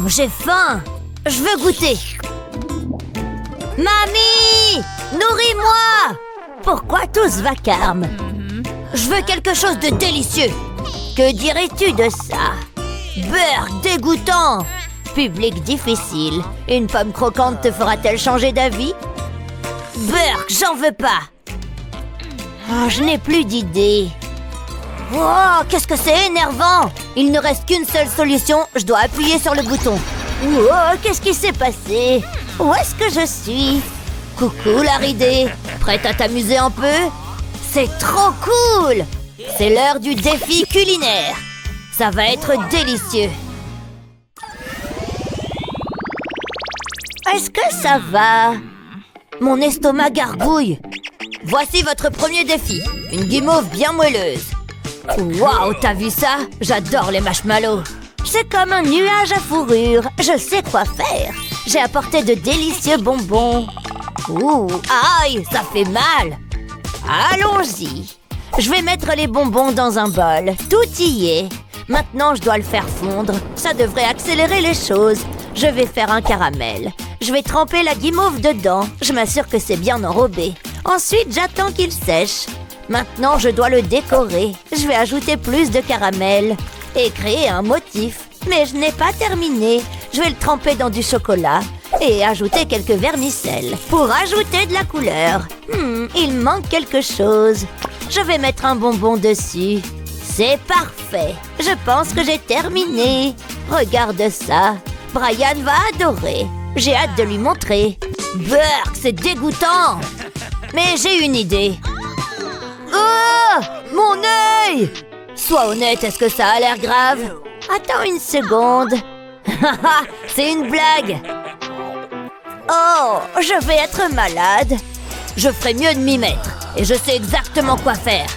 J'ai faim. Je veux goûter. Mamie, nourris-moi. Pourquoi tous vacarmes? Je veux quelque chose de délicieux. Que dirais-tu de ça? Beurre dégoûtant. Public difficile. Une pomme croquante te fera-t-elle changer d'avis? Beurre, j'en veux pas. Oh, je n'ai plus d'idée. Oh, qu'est-ce que c'est énervant! Il ne reste qu'une seule solution, je dois appuyer sur le bouton. Oh, qu'est-ce qui s'est passé? Où est-ce que je suis? Coucou Laridé, prête à t'amuser un peu? C'est trop cool! C'est l'heure du défi culinaire. Ça va être délicieux. Est-ce que ça va? Mon estomac gargouille. Voici votre premier défi, une guimauve bien moelleuse. Waouh, t'as vu ça? J'adore les marshmallows. C'est comme un nuage à fourrure. Je sais quoi faire. J'ai apporté de délicieux bonbons. Ouh, aïe, ça fait mal. Allons-y. Je vais mettre les bonbons dans un bol. Tout y est. Maintenant, je dois le faire fondre. Ça devrait accélérer les choses. Je vais faire un caramel. Je vais tremper la guimauve dedans. Je m'assure que c'est bien enrobé. Ensuite, j'attends qu'il sèche. Maintenant, je dois le décorer. Je vais ajouter plus de caramel et créer un motif. Mais je n'ai pas terminé. Je vais le tremper dans du chocolat et ajouter quelques vermicelles pour ajouter de la couleur. Il manque quelque chose. Je vais mettre un bonbon dessus. C'est parfait. Je pense que j'ai terminé. Regarde ça. Brian va adorer. J'ai hâte de lui montrer. Burk, c'est dégoûtant. Mais j'ai une idée. Oh! Mon œil! Sois honnête, est-ce que ça a l'air grave? Attends une seconde. C'est une blague. Oh, je vais être malade. Je ferai mieux de m'y mettre. Et je sais exactement quoi faire.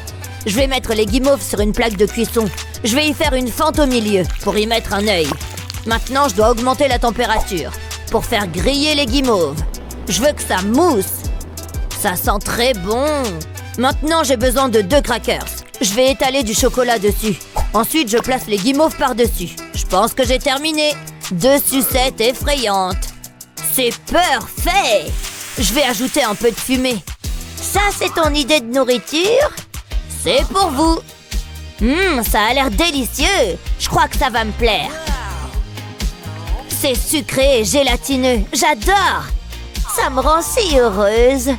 Je vais mettre les guimauves sur une plaque de cuisson. Je vais y faire une fente au milieu pour y mettre un œil. Maintenant, je dois augmenter la température pour faire griller les guimauves. Je veux que ça mousse. Ça sent très bon. Maintenant, j'ai besoin de 2 crackers. Je vais étaler du chocolat dessus. Ensuite, je place les guimauves par-dessus. Je pense que j'ai terminé. 2 sucettes effrayantes. C'est parfait. Je vais ajouter un peu de fumée. Ça, c'est ton idée de nourriture? C'est pour vous. Ça a l'air délicieux. Je crois que ça va me plaire. C'est sucré et gélatineux. J'adore. Ça me rend si heureuse.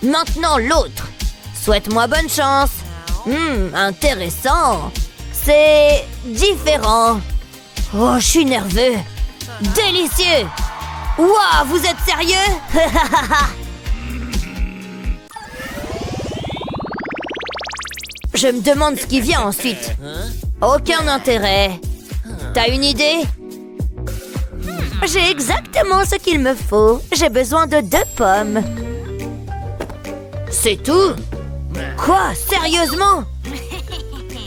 Maintenant, l'autre. Souhaite-moi bonne chance. Intéressant. C'est différent. Oh, je suis nerveux. Délicieux. Waouh, vous êtes sérieux? Je me demande ce qui vient ensuite. Aucun intérêt. T'as une idée? J'ai exactement ce qu'il me faut. J'ai besoin de 2 pommes. C'est tout? Quoi? Sérieusement?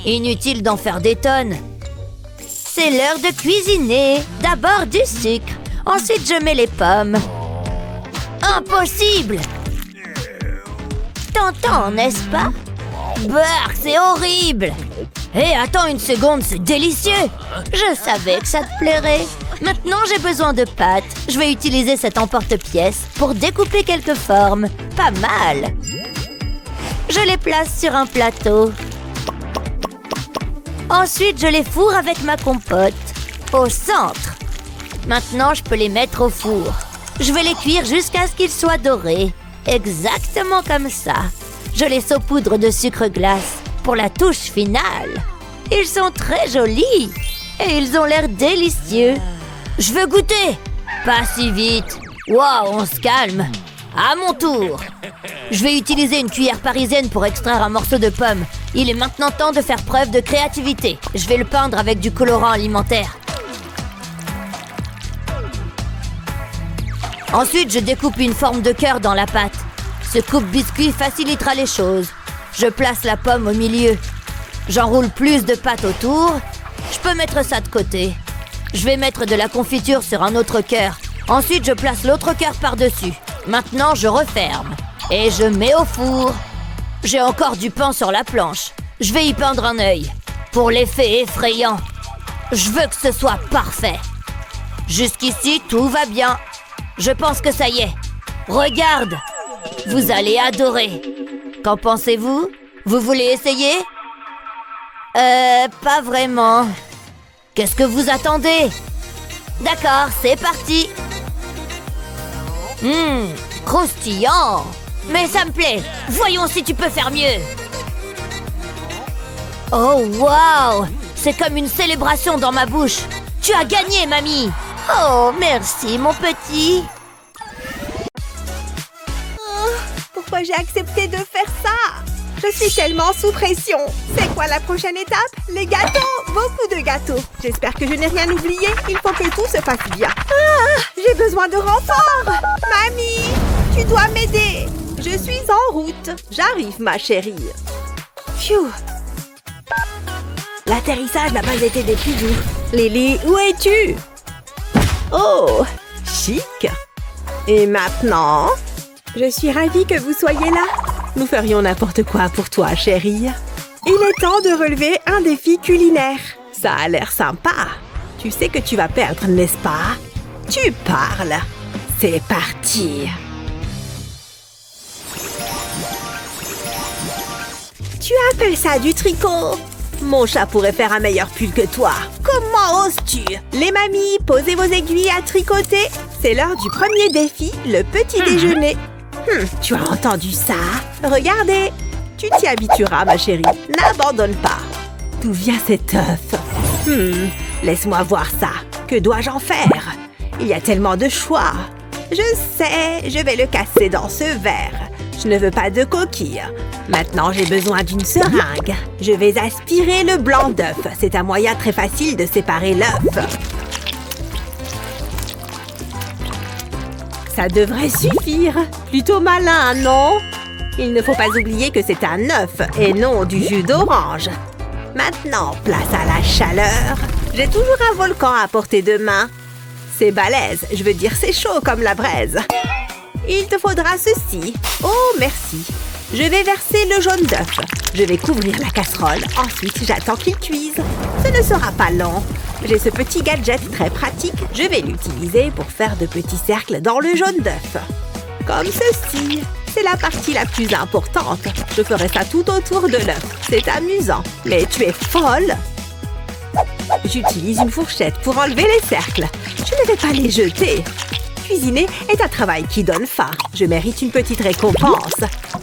Inutile d'en faire des tonnes. C'est l'heure de cuisiner. D'abord du sucre. Ensuite, je mets les pommes. Impossible! T'entends, n'est-ce pas? Bark, c'est horrible! Hé, attends une seconde, c'est délicieux! Je savais que ça te plairait. Maintenant, j'ai besoin de pâte. Je vais utiliser cet emporte-pièce pour découper quelques formes. Pas mal! Je les place sur un plateau. Ensuite, je les fourre avec ma compote. Au centre. Maintenant, je peux les mettre au four. Je vais les cuire jusqu'à ce qu'ils soient dorés. Exactement comme ça. Je les saupoudre de sucre glace pour la touche finale. Ils sont très jolis. Et ils ont l'air délicieux. Je veux goûter. Pas si vite. Waouh, on se calme. À mon tour. Je vais utiliser une cuillère parisienne pour extraire un morceau de pomme. Il est maintenant temps de faire preuve de créativité. Je vais le peindre avec du colorant alimentaire. Ensuite, je découpe une forme de cœur dans la pâte. Ce coupe-biscuit facilitera les choses. Je place la pomme au milieu. J'enroule plus de pâte autour. Je peux mettre ça de côté. Je vais mettre de la confiture sur un autre cœur. Ensuite, je place l'autre cœur par-dessus. Maintenant, je referme. Et je mets au four. J'ai encore du pain sur la planche. Je vais y peindre un œil. Pour l'effet effrayant. Je veux que ce soit parfait. Jusqu'ici, tout va bien. Je pense que ça y est. Regarde! Vous allez adorer. Qu'en pensez-vous? Vous voulez essayer? Pas vraiment. Qu'est-ce que vous attendez? D'accord, c'est parti. Croustillant. Mais ça me plaît. Voyons si tu peux faire mieux. Oh, waouh! C'est comme une célébration dans ma bouche. Tu as gagné, mamie. Oh, merci, mon petit. Pourquoi j'ai accepté de faire ça? Je suis tellement sous pression. C'est quoi la prochaine étape? Les gâteaux! Beaucoup de gâteaux. J'espère que je n'ai rien oublié. Il faut que tout se fasse bien. Ah, j'ai besoin de renfort. Mamie, tu dois m'aider. Je suis en route. J'arrive, ma chérie. Phew. L'atterrissage n'a pas été des plus doux. Lily, où es-tu? Oh, chic. Et maintenant? Je suis ravie que vous soyez là. Nous ferions n'importe quoi pour toi, chérie. Il est temps de relever un défi culinaire. Ça a l'air sympa. Tu sais que tu vas perdre, n'est-ce pas? Tu parles. C'est parti. Tu appelles ça du tricot? Mon chat pourrait faire un meilleur pull que toi. Comment oses-tu? Les mamies, posez vos aiguilles à tricoter. C'est l'heure du premier défi, le petit déjeuner. Tu as entendu ça? Regardez. Tu t'y habitueras, ma chérie. N'abandonne pas. D'où vient cet œuf? Laisse-moi voir ça. Que dois-je en faire? Il y a tellement de choix. Je sais, je vais le casser dans ce verre. Je ne veux pas de coquille. Maintenant, j'ai besoin d'une seringue. Je vais aspirer le blanc d'œuf. C'est un moyen très facile de séparer l'œuf. Ça devrait suffire. Plutôt malin, non? Il ne faut pas oublier que c'est un œuf et non du jus d'orange. Maintenant, place à la chaleur. J'ai toujours un volcan à portée de main. C'est balèze, je veux dire c'est chaud comme la braise. Il te faudra ceci. Oh, merci. Je vais verser le jaune d'œuf. Je vais couvrir la casserole. Ensuite, j'attends qu'il cuise. Ce ne sera pas long. J'ai ce petit gadget très pratique. Je vais l'utiliser pour faire de petits cercles dans le jaune d'œuf. Comme ceci. C'est la partie la plus importante. Je ferai ça tout autour de l'œuf. C'est amusant. Mais tu es folle. J'utilise une fourchette pour enlever les cercles. Je ne vais pas les jeter. Cuisiner est un travail qui donne faim. Je mérite une petite récompense.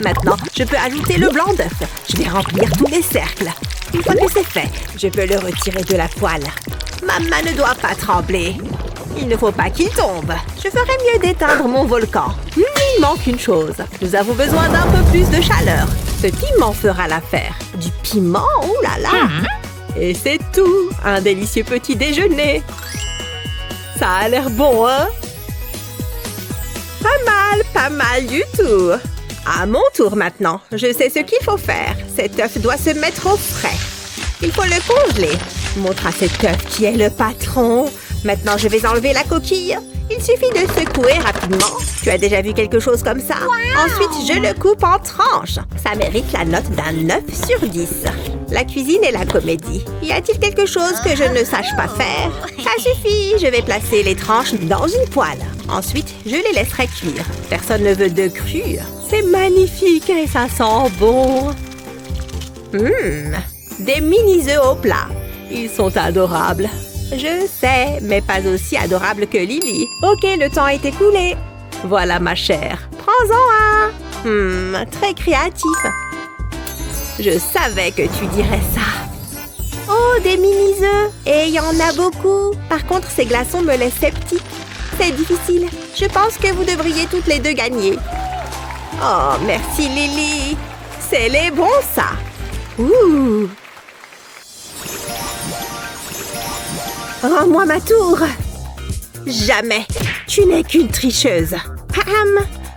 Maintenant, je peux ajouter le blanc d'œuf. Je vais remplir tous les cercles. Une fois que c'est fait, je peux le retirer de la poêle. Ma main ne doit pas trembler. Il ne faut pas qu'il tombe. Je ferais mieux d'éteindre mon volcan. Il manque une chose. Nous avons besoin d'un peu plus de chaleur. Ce piment fera l'affaire. Du piment? Oh là là! Et c'est tout. Un délicieux petit déjeuner. Ça a l'air bon, hein? Pas mal du tout. À mon tour maintenant. Je sais ce qu'il faut faire. Cet œuf doit se mettre au frais. Il faut le congeler. Montre à cet œuf qui est le patron. Maintenant, je vais enlever la coquille. Il suffit de secouer rapidement. Tu as déjà vu quelque chose comme ça? Wow. Ensuite, je le coupe en tranches. Ça mérite la note d'un 9 sur 10. La cuisine et la comédie. Y a-t-il quelque chose que je ne sache pas faire? Ça suffit. Je vais placer les tranches dans une poêle. Ensuite, je les laisserai cuire. Personne ne veut de cru. C'est magnifique et ça sent bon. Des mini-œufs au plat. Ils sont adorables. Je sais, mais pas aussi adorable que Lily. Ok, le temps est écoulé. Voilà, ma chère. Prends-en un. Très créatif. Je savais que tu dirais ça. Oh, des mini-œufs. Et il y en a beaucoup. Par contre, ces glaçons me laissent sceptique. C'est difficile. Je pense que vous devriez toutes les deux gagner. Oh, merci, Lily. C'est les bons, ça. Ouh. Rends-moi ma tour. Jamais. Tu n'es qu'une tricheuse.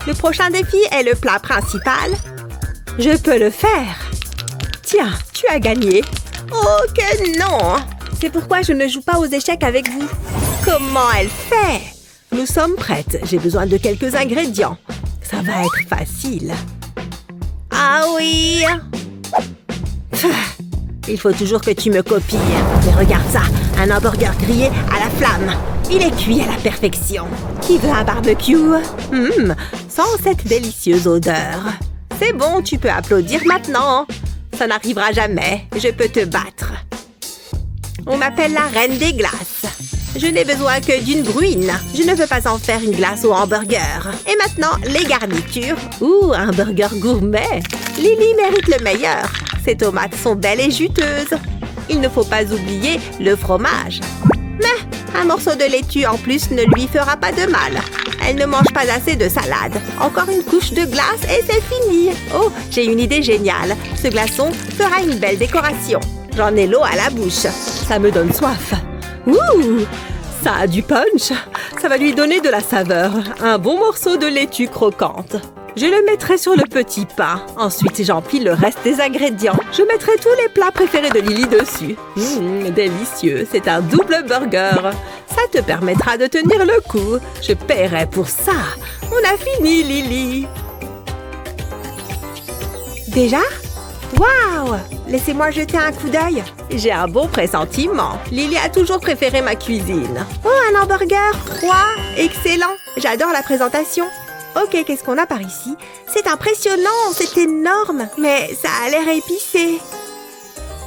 Le prochain défi est le plat principal. Je peux le faire. Tiens, tu as gagné. Oh que non. C'est pourquoi je ne joue pas aux échecs avec vous. Comment elle fait? Nous sommes prêtes. J'ai besoin de quelques ingrédients. Ça va être facile. Ah oui. Il faut toujours que tu me copies. Mais regarde ça, un hamburger grillé à la flamme. Il est cuit à la perfection. Qui veut un barbecue? Sans cette délicieuse odeur. C'est bon, tu peux applaudir maintenant. Ça n'arrivera jamais. Je peux te battre. On m'appelle la reine des glaces. Je n'ai besoin que d'une bruine. Je ne veux pas en faire une glace au hamburger. Et maintenant, les garnitures. Ouh, un burger gourmet. Lily mérite le meilleur. Ces tomates sont belles et juteuses. Il ne faut pas oublier le fromage. Mais un morceau de laitue en plus ne lui fera pas de mal. Elle ne mange pas assez de salade. Encore une couche de glace et c'est fini. Oh, j'ai une idée géniale. Ce glaçon fera une belle décoration. J'en ai l'eau à la bouche. Ça me donne soif. Ouh, ça a du punch. Ça va lui donner de la saveur. Un bon morceau de laitue croquante. Je le mettrai sur le petit pain. Ensuite, j'empile le reste des ingrédients. Je mettrai tous les plats préférés de Lily dessus. Délicieux. C'est un double burger. Ça te permettra de tenir le coup. Je paierai pour ça. On a fini, Lily. Déjà? Waouh! Laissez-moi jeter un coup d'œil. J'ai un bon pressentiment. Lily a toujours préféré ma cuisine. Oh, un hamburger froid! Excellent! J'adore la présentation. Ok, qu'est-ce qu'on a par ici? C'est impressionnant, c'est énorme. Mais ça a l'air épicé.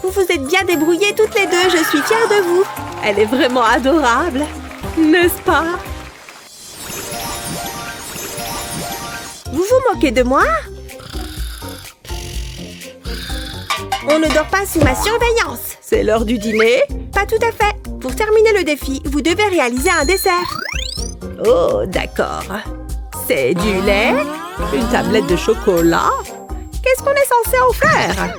Vous vous êtes bien débrouillées toutes les deux, je suis fière de vous. Elle est vraiment adorable, n'est-ce pas? Vous vous moquez de moi? On ne dort pas sous ma surveillance. C'est l'heure du dîner? Pas tout à fait. Pour terminer le défi, vous devez réaliser un dessert. Oh, d'accord. C'est du lait? Une tablette de chocolat? Qu'est-ce qu'on est censé en faire?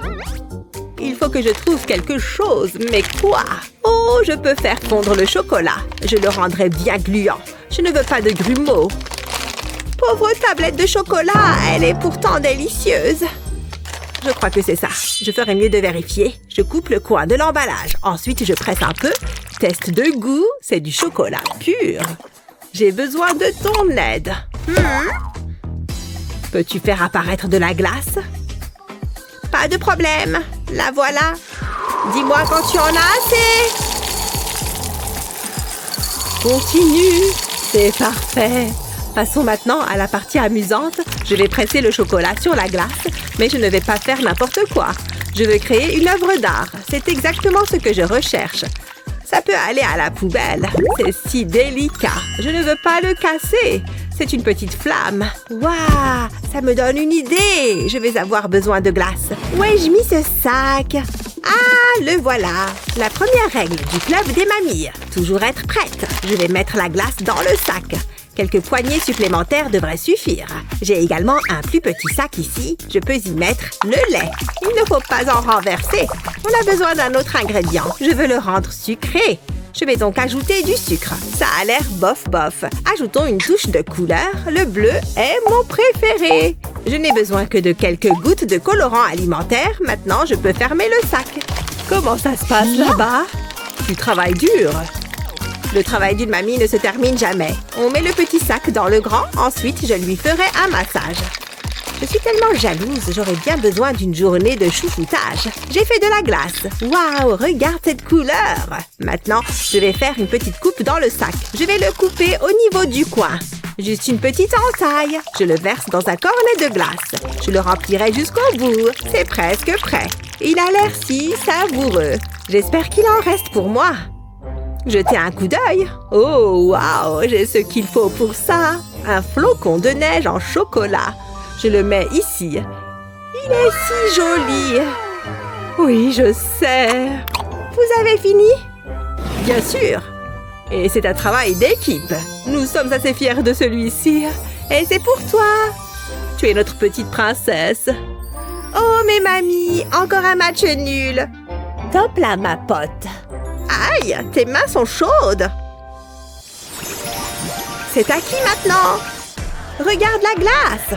Il faut que je trouve quelque chose. Mais quoi? Oh, je peux faire fondre le chocolat. Je le rendrai bien gluant. Je ne veux pas de grumeaux. Pauvre tablette de chocolat, elle est pourtant délicieuse. Je crois que c'est ça. Je ferais mieux de vérifier. Je coupe le coin de l'emballage. Ensuite, je presse un peu. Test de goût. C'est du chocolat pur. J'ai besoin de ton aide. Peux-tu faire apparaître de la glace? Pas de problème. La voilà. Dis-moi quand tu en as assez. Continue. C'est parfait. Passons maintenant à la partie amusante. Je vais presser le chocolat sur la glace, mais je ne vais pas faire n'importe quoi. Je veux créer une œuvre d'art. C'est exactement ce que je recherche. Ça peut aller à la poubelle. C'est si délicat. Je ne veux pas le casser. C'est une petite flamme. Waouh, ça me donne une idée. Je vais avoir besoin de glace. Où ai-je mis ce sac? Ah, le voilà. La première règle du club des mamies. Toujours être prête. Je vais mettre la glace dans le sac. Quelques poignées supplémentaires devraient suffire. J'ai également un plus petit sac ici. Je peux y mettre le lait. Il ne faut pas en renverser. On a besoin d'un autre ingrédient. Je veux le rendre sucré. Je vais donc ajouter du sucre. Ça a l'air bof-bof. Ajoutons une touche de couleur. Le bleu est mon préféré. Je n'ai besoin que de quelques gouttes de colorant alimentaire. Maintenant, je peux fermer le sac. Comment ça se passe là-bas? Tu travailles dur. Le travail d'une mamie ne se termine jamais. On met le petit sac dans le grand, ensuite je lui ferai un massage. Je suis tellement jalouse, j'aurais bien besoin d'une journée de chouchoutage. J'ai fait de la glace. Waouh, regarde cette couleur! Maintenant, je vais faire une petite coupe dans le sac. Je vais le couper au niveau du coin. Juste une petite entaille. Je le verse dans un cornet de glace. Je le remplirai jusqu'au bout. C'est presque prêt. Il a l'air si savoureux. J'espère qu'il en reste pour moi. Jetez un coup d'œil. Oh, waouh, j'ai ce qu'il faut pour ça. Un flocon de neige en chocolat. Je le mets ici. Il est si joli. Oui, je sais. Vous avez fini? Bien sûr. Et c'est un travail d'équipe. Nous sommes assez fiers de celui-ci. Et c'est pour toi. Tu es notre petite princesse. Oh, mes mamies, encore un match nul. Top là, ma pote. Aïe, tes mains sont chaudes. C'est à qui maintenant? Regarde la glace.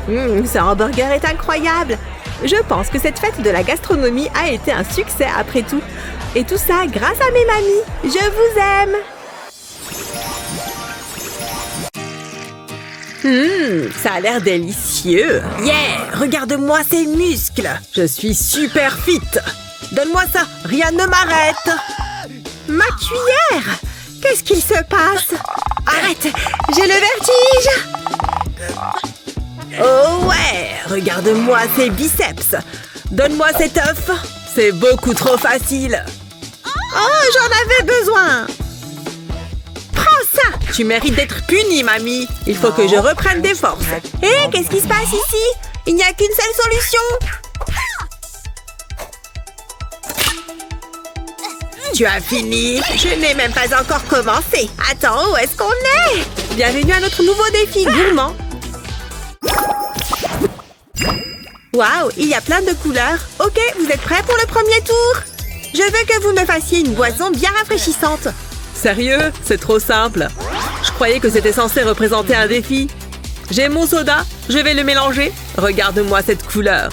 Ce hamburger est incroyable. Je pense que cette fête de la gastronomie a été un succès après tout. Et tout ça grâce à mes mamies. Je vous aime. Ça a l'air délicieux. Yeah, regarde-moi ces muscles. Je suis super fit. Donne-moi ça, rien ne m'arrête. Ma cuillère! Qu'est-ce qu'il se passe? Arrête! J'ai le vertige! Oh ouais! Regarde-moi ces biceps! Donne-moi cet œuf! C'est beaucoup trop facile! Oh, j'en avais besoin! Prends ça! Tu mérites d'être punie, mamie! Il faut que je reprenne des forces! Hé, qu'est-ce qui se passe ici? Il n'y a qu'une seule solution! Tu as fini? Je n'ai même pas encore commencé! Attends, où est-ce qu'on est? Bienvenue à notre nouveau défi gourmand! Waouh, il y a plein de couleurs! Ok, vous êtes prêts pour le premier tour? Je veux que vous me fassiez une boisson bien rafraîchissante! Sérieux? C'est trop simple! Je croyais que c'était censé représenter un défi! J'ai mon soda, je vais le mélanger. Regarde-moi cette couleur.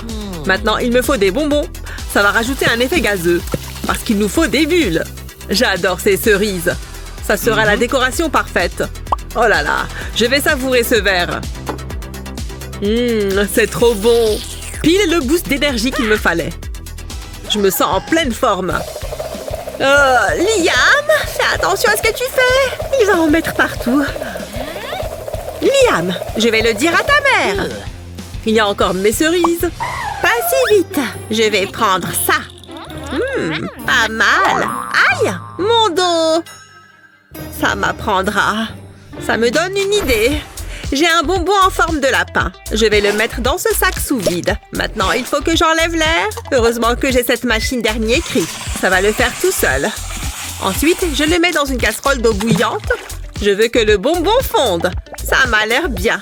Maintenant, il me faut des bonbons. Ça va rajouter un effet gazeux. Parce qu'il nous faut des bulles. J'adore ces cerises. Ça sera la décoration parfaite. Oh là là, je vais savourer ce verre. C'est trop bon. Pile le boost d'énergie qu'il me fallait. Je me sens en pleine forme. Liam, fais attention à ce que tu fais. Il va en mettre partout. Liam, je vais le dire à ta mère. Il y a encore mes cerises. Pas si vite. Je vais prendre ça. Pas mal. Aïe, mon dos. Ça m'apprendra. Ça me donne une idée. J'ai un bonbon en forme de lapin. Je vais le mettre dans ce sac sous vide. Maintenant, il faut que j'enlève l'air. Heureusement que j'ai cette machine dernier cri. Ça va le faire tout seul. Ensuite, je le mets dans une casserole d'eau bouillante. Je veux que le bonbon fonde. Ça m'a l'air bien.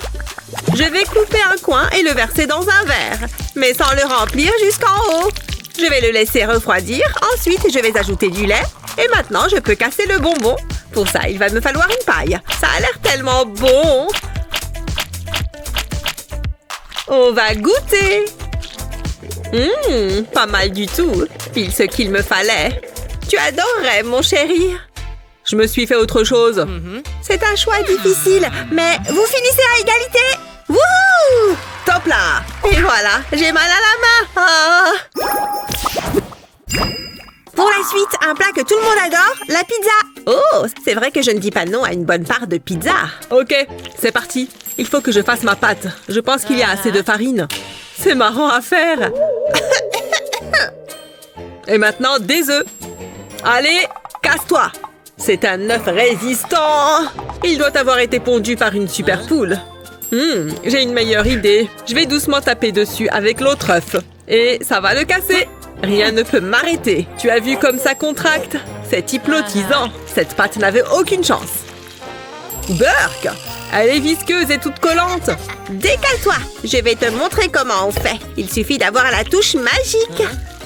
Je vais couper un coin et le verser dans un verre, mais sans le remplir jusqu'en haut. Je vais le laisser refroidir. Ensuite, je vais ajouter du lait. Et maintenant, je peux casser le bonbon. Pour ça, il va me falloir une paille. Ça a l'air tellement bon. On va goûter. Pas mal du tout. Pile ce qu'il me fallait. Tu adorerais, mon chéri. Je me suis fait autre chose. C'est un choix difficile, mais vous finissez à égalité. Wouhou! Top là! Et voilà, j'ai mal à la main. Pour la suite, un plat que tout le monde adore, la pizza. Oh, c'est vrai que je ne dis pas non à une bonne part de pizza. Ok, c'est parti. Il faut que je fasse ma pâte. Je pense qu'il y a assez de farine. C'est marrant à faire. Et maintenant, des œufs. Allez, casse-toi. C'est un œuf résistant. Il doit avoir été pondu par une super poule. J'ai une meilleure idée. Je vais doucement taper dessus avec l'autre œuf. Et ça va le casser. Rien ne peut m'arrêter. Tu as vu comme ça contracte? C'est hypnotisant. Cette pâte n'avait aucune chance. Burk! Elle est visqueuse et toute collante. Décale-toi. Je vais te montrer comment on fait. Il suffit d'avoir la touche magique.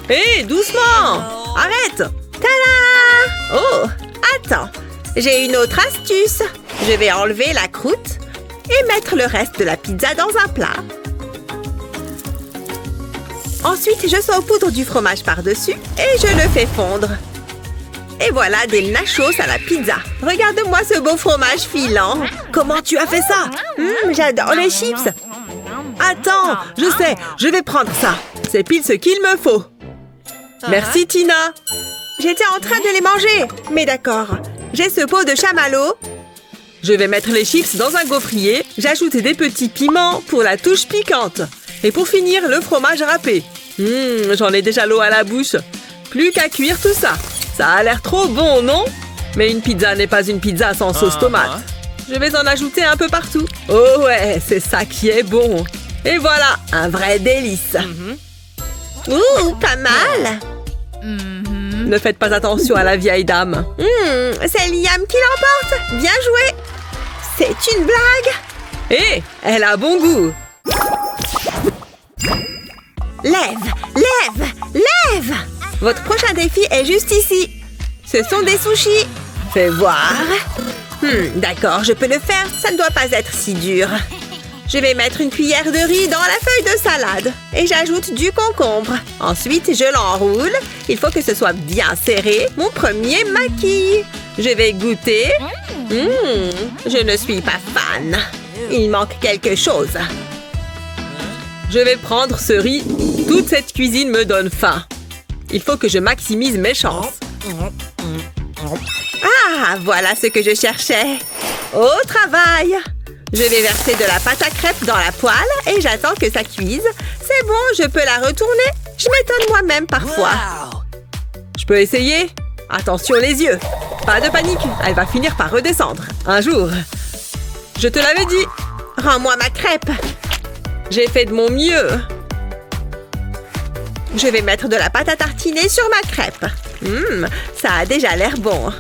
Hé, doucement! Arrête! Tada! Oh! Attends, j'ai une autre astuce. Je vais enlever la croûte et mettre le reste de la pizza dans un plat. Ensuite, je saupoudre du fromage par-dessus et je le fais fondre. Et voilà des nachos à la pizza. Regarde-moi ce beau fromage filant. Comment tu as fait ça? J'adore les chips. Attends, je sais, je vais prendre ça. C'est pile ce qu'il me faut. Merci, Tina. J'étais en train de les manger. Mais d'accord, j'ai ce pot de chamallow. Je vais mettre les chips dans un gaufrier. J'ajoute des petits piments pour la touche piquante. Et pour finir, le fromage râpé. J'en ai déjà l'eau à la bouche. Plus qu'à cuire tout ça. Ça a l'air trop bon, non? Mais une pizza n'est pas une pizza sans sauce tomate. Je vais en ajouter un peu partout. Oh ouais, c'est ça qui est bon. Et voilà, un vrai délice. Ouh, pas mal. Ne faites pas attention à la vieille dame. C'est Liam qui l'emporte. Bien joué. C'est une blague. Hé, elle a bon goût. Lève, lève, lève. Votre prochain défi est juste ici. Ce sont des sushis. Fais voir. D'accord, je peux le faire. Ça ne doit pas être si dur. Je vais mettre une cuillère de riz dans la feuille de salade. Et j'ajoute du concombre. Ensuite, je l'enroule. Il faut que ce soit bien serré. Mon premier maquis. Je vais goûter. Je ne suis pas fan. Il manque quelque chose. Je vais prendre ce riz. Toute cette cuisine me donne faim. Il faut que je maximise mes chances. Ah! Ah, voilà ce que je cherchais. Au travail! Je vais verser de la pâte à crêpes dans la poêle et j'attends que ça cuise. C'est bon, je peux la retourner. Je m'étonne moi-même parfois. Je peux essayer? Attention les yeux. Pas de panique, elle va finir par redescendre. Un jour. Je te l'avais dit. Rends-moi ma crêpe. J'ai fait de mon mieux. Je vais mettre de la pâte à tartiner sur ma crêpe. Ça a déjà l'air bon.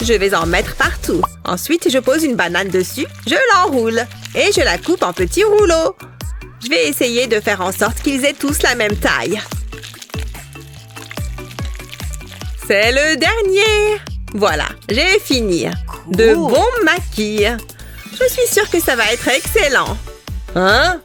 Je vais en mettre partout. Ensuite, je pose une banane dessus, je l'enroule et je la coupe en petits rouleaux. Je vais essayer de faire en sorte qu'ils aient tous la même taille. C'est le dernier. Voilà, j'ai fini. De bons maquis. Je suis sûre que ça va être excellent. Hein?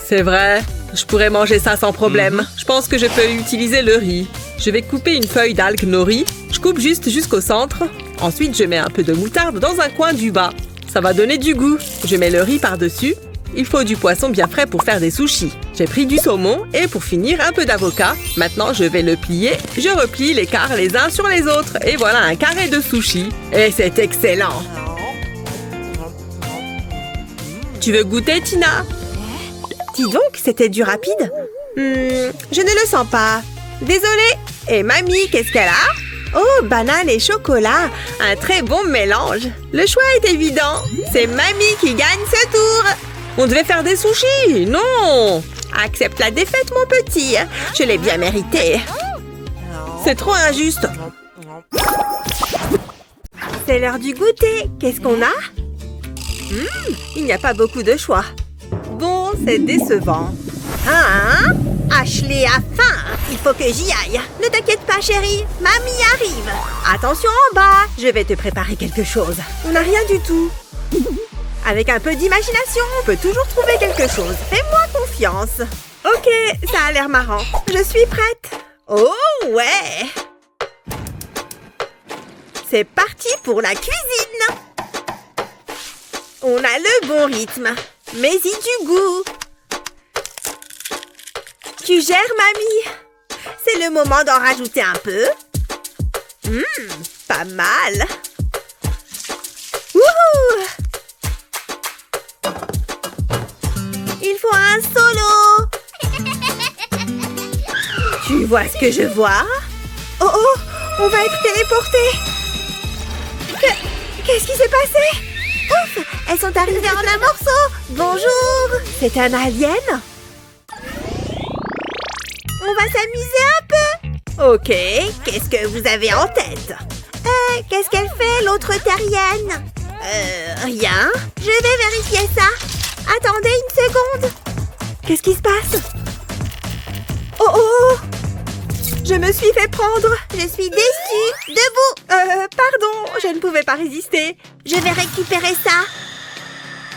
C'est vrai. Je pourrais manger ça sans problème. Je pense que je peux utiliser le riz. Je vais couper une feuille d'algue nori. Je coupe juste jusqu'au centre. Ensuite, je mets un peu de moutarde dans un coin du bas. Ça va donner du goût. Je mets le riz par-dessus. Il faut du poisson bien frais pour faire des sushis. J'ai pris du saumon et pour finir, un peu d'avocat. Maintenant, je vais le plier. Je replie les quarts les uns sur les autres. Et voilà un carré de sushi. Et c'est excellent. Tu veux goûter, Tina? Dis donc, c'était du rapide. Je ne le sens pas. Désolée. Et mamie, qu'est-ce qu'elle a? Oh, banane et chocolat. Un très bon mélange. Le choix est évident. C'est mamie qui gagne ce tour. On devait faire des sushis. Non. Accepte la défaite, mon petit. Je l'ai bien mérité. C'est trop injuste. C'est l'heure du goûter. Qu'est-ce qu'on a? Il n'y a pas beaucoup de choix. Bon, c'est décevant. Hein? Ashley a faim. Il faut que j'y aille. Ne t'inquiète pas, chérie. Mamie arrive. Attention en bas. Je vais te préparer quelque chose. On n'a rien du tout. Avec un peu d'imagination, on peut toujours trouver quelque chose. Fais-moi confiance. Ok, ça a l'air marrant. Je suis prête. Oh, ouais. C'est parti pour la cuisine. On a le bon rythme. Mais y du goût. Tu gères, mamie? C'est le moment d'en rajouter un peu. Pas mal. Wouhou! Il faut un solo. Tu vois ce que je vois? Oh oh, on va être téléportés. Qu'est-ce qui s'est passé? Ouf, elles sont arrivées en un morceau. Bonjour. C'est un alien? On va s'amuser un peu. Ok, qu'est-ce que vous avez en tête? Qu'est-ce qu'elle fait, l'autre terrienne? Rien. Je vais vérifier ça. Attendez une seconde. Qu'est-ce qui se passe? Oh oh! Je me suis fait prendre. Je suis déçue. Debout. Pardon, je ne pouvais pas résister. Je vais récupérer ça.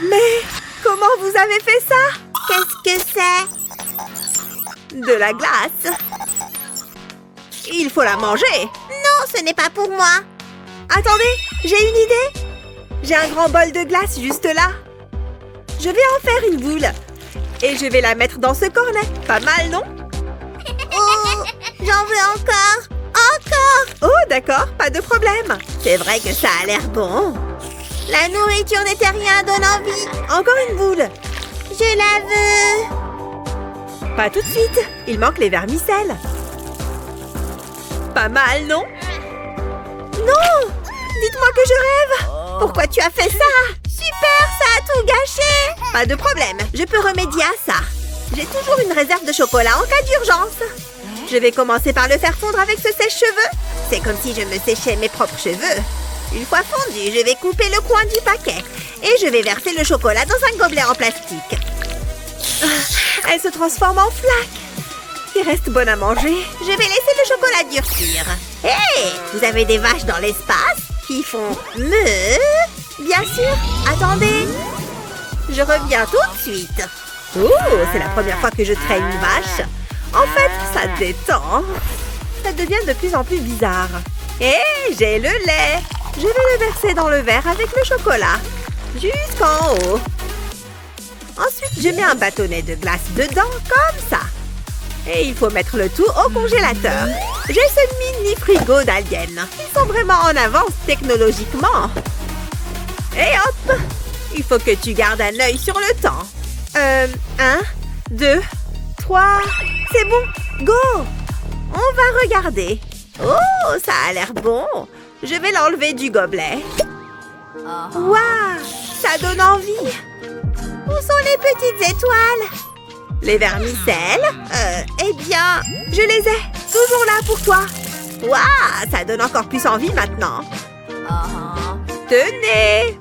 Mais comment vous avez fait ça? Qu'est-ce que c'est? De la glace. Il faut la manger. Non, ce n'est pas pour moi. Attendez, j'ai une idée. J'ai un grand bol de glace juste là. Je vais en faire une boule. Et je vais la mettre dans ce cornet. Pas mal, non? Oh, j'en veux encore. Encore. Oh, d'accord, pas de problème. C'est vrai que ça a l'air bon. La nourriture des terriens donne envie. Encore une boule. Je la veux. Pas tout de suite. Il manque les vermicelles. Pas mal, non? Non! Dites-moi que je rêve. Pourquoi tu as fait ça? Super, ça a tout gâché. Pas de problème, je peux remédier à ça. J'ai toujours une réserve de chocolat en cas d'urgence. Je vais commencer par le faire fondre avec ce sèche-cheveux. C'est comme si je me séchais mes propres cheveux. Une fois fondu, je vais couper le coin du paquet. Et je vais verser le chocolat dans un gobelet en plastique. Elle se transforme en flaque. Il reste bonne à manger. Je vais laisser le chocolat durcir. Hé, vous avez des vaches dans l'espace qui font meuh? Bien sûr. Attendez. Je reviens tout de suite. Oh, c'est la première fois que je traite une vache. En fait, ça détend. Ça devient de plus en plus bizarre. Et j'ai le lait. Je vais le verser dans le verre avec le chocolat. Jusqu'en haut. Ensuite, je mets un bâtonnet de glace dedans, comme ça. Et il faut mettre le tout au congélateur. J'ai ce mini frigo d'aliens. Ils sont vraiment en avance technologiquement. Et hop! Il faut que tu gardes un œil sur le temps. 1, 2, 3... C'est bon! Go! On va regarder. Oh, ça a l'air bon. Je vais l'enlever du gobelet. Waouh! Ça donne envie. Où sont les petites étoiles? Les vermicelles? Eh bien, je les ai. Toujours là pour toi. Waouh! Ça donne encore plus envie maintenant. Tenez!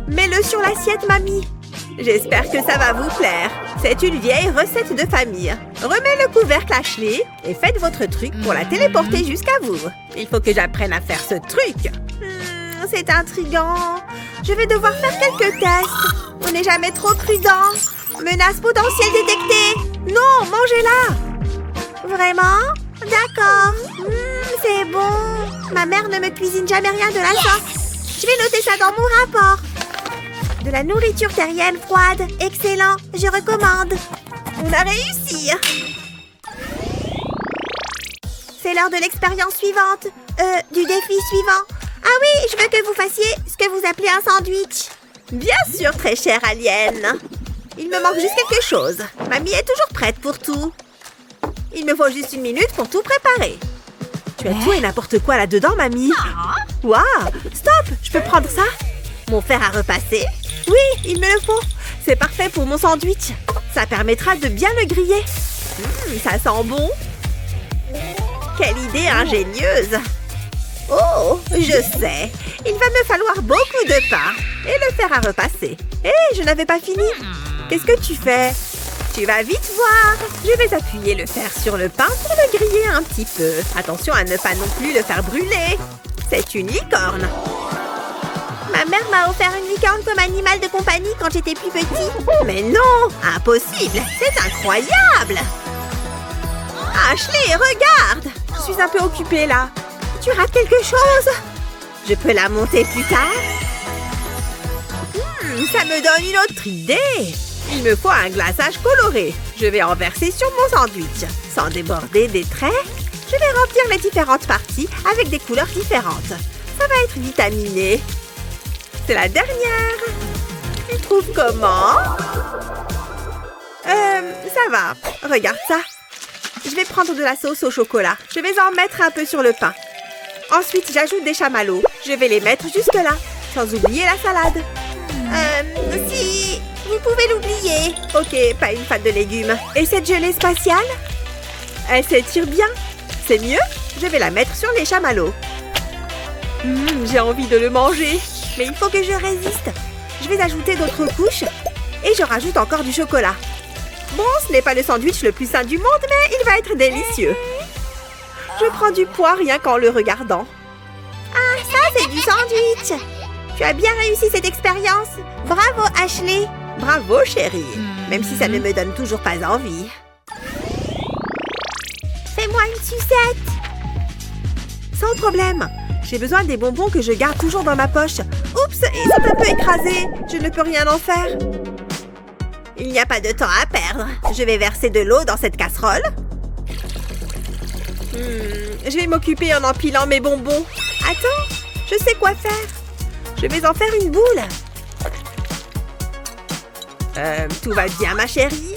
Mets-le sur l'assiette, mamie. J'espère que ça va vous plaire. C'est une vieille recette de famille. Remets le couvercle Ashley et faites votre truc pour la téléporter jusqu'à vous. Il faut que j'apprenne à faire ce truc. C'est intriguant. Je vais devoir faire quelques tests. On n'est jamais trop prudent. Menace potentielle détectée. Non, mangez-la. Vraiment? D'accord. C'est bon. Ma mère ne me cuisine jamais rien de la sorte. Je vais noter ça dans mon rapport. De la nourriture terrienne froide. Excellent. Je recommande. On a réussi. C'est l'heure de l'expérience suivante. Du défi suivant. Ah oui, je veux que vous fassiez ce que vous appelez un sandwich. Bien sûr, très chère alien. Il me manque juste quelque chose. Mamie est toujours prête pour tout. Il me faut juste 1 minute pour tout préparer. Tu as tout et n'importe quoi là-dedans, mamie. Waouh! Stop! Je peux prendre ça? Mon fer à repasser? Oui, il me le faut. C'est parfait pour mon sandwich. Ça permettra de bien le griller. Ça sent bon. Quelle idée ingénieuse. Oh, je sais. Il va me falloir beaucoup de pain et le fer à repasser. Hé, je n'avais pas fini. Qu'est-ce que tu fais? Tu vas vite voir. Je vais appuyer le fer sur le pain pour le griller un petit peu. Attention à ne pas non plus le faire brûler. C'est une licorne. Ma mère m'a offert une licorne comme animal de compagnie quand j'étais plus petit. Mais non, impossible. C'est incroyable. Ashley, regarde. Je suis un peu occupée là. Tu rates quelque chose? Je peux la monter plus tard? Ça me donne une autre idée. Il me faut un glaçage coloré. Je vais en verser sur mon sandwich. Sans déborder des traits, je vais remplir les différentes parties avec des couleurs différentes. Ça va être vitaminé. C'est la dernière. Tu trouves comment? Ça va. Regarde ça. Je vais prendre de la sauce au chocolat. Je vais en mettre un peu sur le pain. Ensuite, j'ajoute des chamallows. Je vais les mettre jusque-là, sans oublier la salade. Si, vous pouvez l'oublier. Ok, pas une fan de légumes. Et cette gelée spatiale? Elle s'étire bien. C'est mieux? Je vais la mettre sur les chamallows. J'ai envie de le manger. Mais il faut que je résiste. Je vais ajouter d'autres couches. Et je rajoute encore du chocolat. Bon, ce n'est pas le sandwich le plus sain du monde, mais il va être délicieux. Je prends du poids rien qu'en le regardant. Ah, ça, c'est du sandwich. Tu as bien réussi cette expérience. Bravo, Ashley. Bravo, chérie. Même si ça ne me donne toujours pas envie. Fais-moi une sucette. Sans problème. J'ai besoin des bonbons que je garde toujours dans ma poche. Oups, ils sont un peu écrasés. Je ne peux rien en faire. Il n'y a pas de temps à perdre. Je vais verser de l'eau dans cette casserole. Je vais m'occuper en empilant mes bonbons. Attends, je sais quoi faire. Je vais en faire une boule. Tout va bien, ma chérie.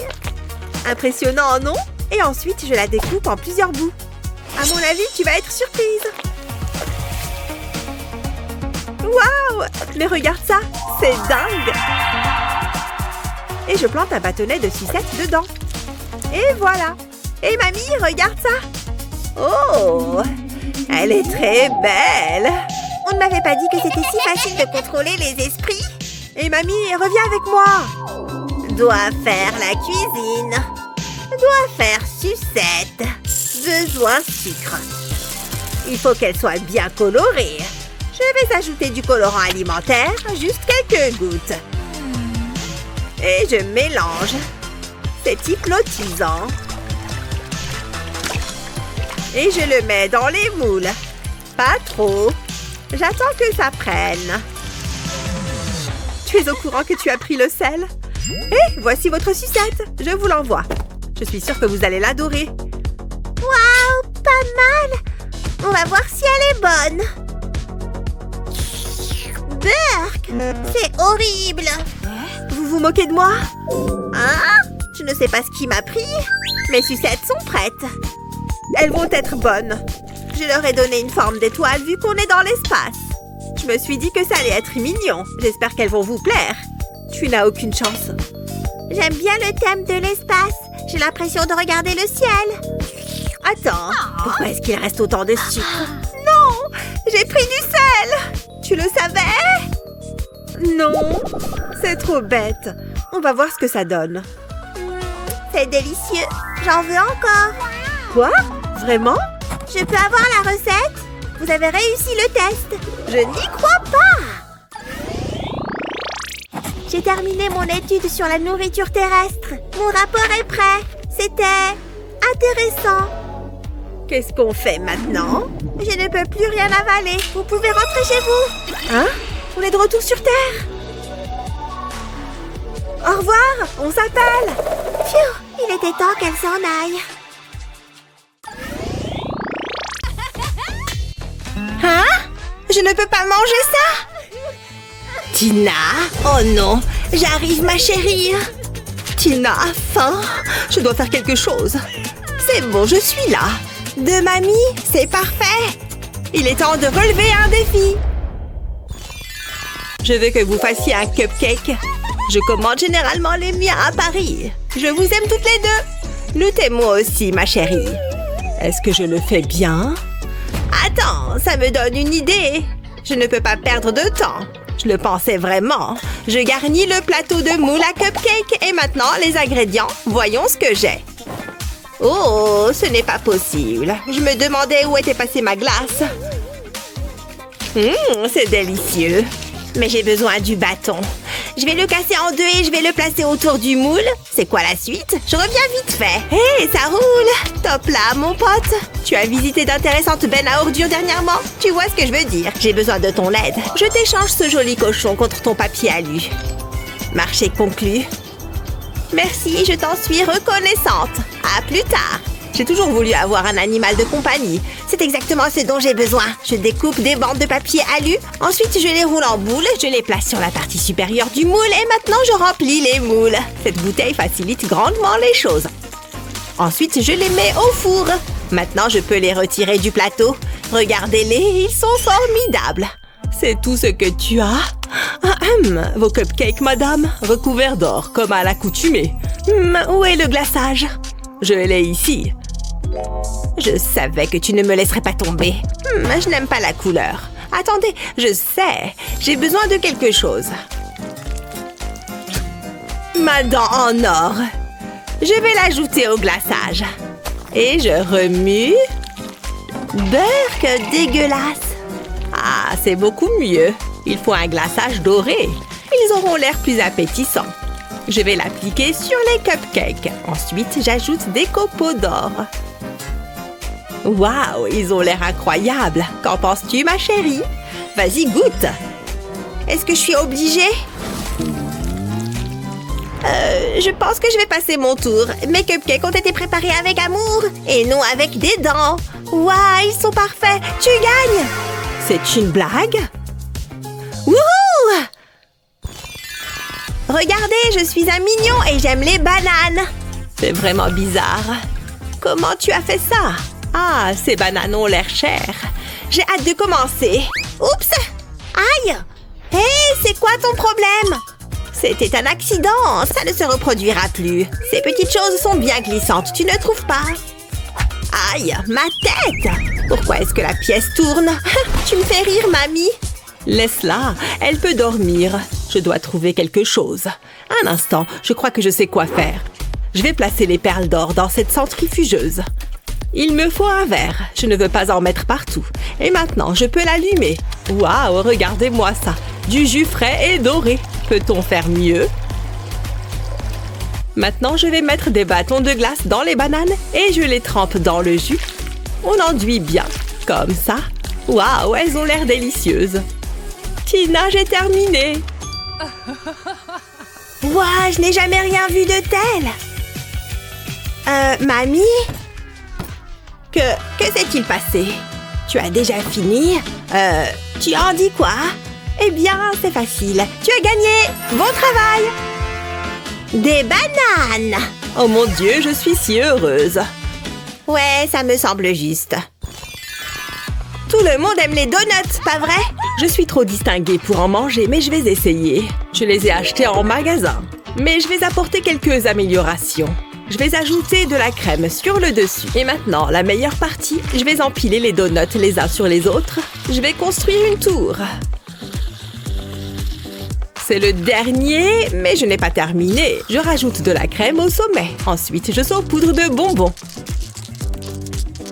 Impressionnant, non? Et ensuite, je la découpe en plusieurs bouts. À mon avis, tu vas être surprise. Waouh! Mais regarde ça, c'est dingue! Et je plante un bâtonnet de sucette dedans. Et voilà! Et mamie, regarde ça! Oh! Elle est très belle! On ne m'avait pas dit que c'était si facile de contrôler les esprits. Et mamie, reviens avec moi! Dois faire la cuisine. Dois faire sucette. Besoin sucre. Il faut qu'elle soit bien colorée. Je vais ajouter du colorant alimentaire, juste quelques gouttes. Et je mélange. C'est hypnotisant. Et je le mets dans les moules. Pas trop. J'attends que ça prenne. Tu es au courant que tu as pris le sel? Et voici votre sucette. Je vous l'envoie. Je suis sûre que vous allez l'adorer. Waouh, pas mal. On va voir si elle est bonne. Burk, c'est horrible. Vous vous moquez de moi? Hein? Je ne sais pas ce qui m'a pris. Mes sucettes sont prêtes. Elles vont être bonnes. Je leur ai donné une forme d'étoile vu qu'on est dans l'espace. Je me suis dit que ça allait être mignon. J'espère qu'elles vont vous plaire. Tu n'as aucune chance. J'aime bien le thème de l'espace. J'ai l'impression de regarder le ciel. Attends, pourquoi est-ce qu'il reste autant de sucre? Non, j'ai pris du sel. Tu le savais? Non, c'est trop bête. On va voir ce que ça donne. C'est délicieux. J'en veux encore. Quoi? Vraiment? Je peux avoir la recette? Vous avez réussi le test. Je n'y crois pas. J'ai terminé mon étude sur la nourriture terrestre. Mon rapport est prêt. C'était intéressant. Qu'est-ce qu'on fait maintenant? Je ne peux plus rien avaler. Vous pouvez rentrer chez vous. Hein? On est de retour sur Terre? Au revoir, on s'appelle. Phew, il était temps qu'elle s'en aille. Hein? Je ne peux pas manger ça? Tina? Oh non, j'arrive ma chérie. Tina a faim. Je dois faire quelque chose. C'est bon, je suis là. De mamie, c'est parfait. Il est temps de relever un défi. Je veux que vous fassiez un cupcake. Je commande généralement les miens à Paris. Je vous aime toutes les deux. Nous t'aimons aussi, ma chérie. Est-ce que je le fais bien? Attends, ça me donne une idée. Je ne peux pas perdre de temps. Je le pensais vraiment. Je garnis le plateau de moule à cupcake et maintenant les ingrédients. Voyons ce que j'ai. Oh, ce n'est pas possible. Je me demandais où était passée ma glace. C'est délicieux. Mais j'ai besoin du bâton. Je vais le casser en deux et je vais le placer autour du moule. C'est quoi la suite? Je reviens vite fait. Hé, ça roule! Top là, mon pote! Tu as visité d'intéressantes bennes à ordures dernièrement? Tu vois ce que je veux dire? J'ai besoin de ton aide. Je t'échange ce joli cochon contre ton papier alu. Marché conclu. Merci, je t'en suis reconnaissante. À plus tard. J'ai toujours voulu avoir un animal de compagnie. C'est exactement ce dont j'ai besoin. Je découpe des bandes de papier alu. Ensuite, je les roule en boule. Je les place sur la partie supérieure du moule. Et maintenant, je remplis les moules. Cette bouteille facilite grandement les choses. Ensuite, je les mets au four. Maintenant, je peux les retirer du plateau. Regardez-les, ils sont formidables. C'est tout ce que tu as? Vos cupcakes, madame, recouverts d'or, comme à l'accoutumée. Où est le glaçage? Je l'ai ici. Je savais que tu ne me laisserais pas tomber. Je n'aime pas la couleur. Attendez, je sais. J'ai besoin de quelque chose. Ma dent en or. Je vais l'ajouter au glaçage. Et je remue. Burk dégueulasse. Ah, c'est beaucoup mieux. Il faut un glaçage doré. Ils auront l'air plus appétissants. Je vais l'appliquer sur les cupcakes. Ensuite, j'ajoute des copeaux d'or. Waouh, ils ont l'air incroyables. Qu'en penses-tu, ma chérie? Vas-y, goûte. Est-ce que je suis obligée? Je pense que je vais passer mon tour. Mes cupcakes ont été préparés avec amour et non avec des dents. Waouh, ils sont parfaits. Tu gagnes. C'est une blague? Wouhou! Regardez, je suis un mignon et j'aime les bananes. C'est vraiment bizarre. Comment tu as fait ça? Ah, ces bananes ont l'air chères. J'ai hâte de commencer. Oups! Aïe! Hé, c'est quoi ton problème? C'était un accident, ça ne se reproduira plus. Ces petites choses sont bien glissantes, tu ne trouves pas? Aïe, ma tête! Pourquoi est-ce que la pièce tourne? Tu me fais rire, mamie. Laisse-la, elle peut dormir. Je dois trouver quelque chose. Un instant, je crois que je sais quoi faire. Je vais placer les perles d'or dans cette centrifugeuse. Il me faut un verre. Je ne veux pas en mettre partout. Et maintenant, je peux l'allumer. Waouh, regardez-moi ça. Du jus frais et doré. Peut-on faire mieux? Maintenant, je vais mettre des bâtons de glace dans les bananes et je les trempe dans le jus. On enduit bien, comme ça. Waouh, elles ont l'air délicieuses. Tina, j'ai terminé. Waouh, je n'ai jamais rien vu de tel. Mamie? Que s'est-il passé? Tu as déjà fini? Tu en dis quoi? Eh bien, c'est facile. Tu as gagné! Bon travail! Des bananes! Oh mon Dieu, je suis si heureuse! Ouais, ça me semble juste. Tout le monde aime les donuts, pas vrai? Je suis trop distinguée pour en manger, mais je vais essayer. Je les ai achetés en magasin. Mais je vais apporter quelques améliorations. Je vais ajouter de la crème sur le dessus. Et maintenant, la meilleure partie, je vais empiler les donuts les uns sur les autres. Je vais construire une tour. C'est le dernier, mais je n'ai pas terminé. Je rajoute de la crème au sommet. Ensuite, je saupoudre de bonbons.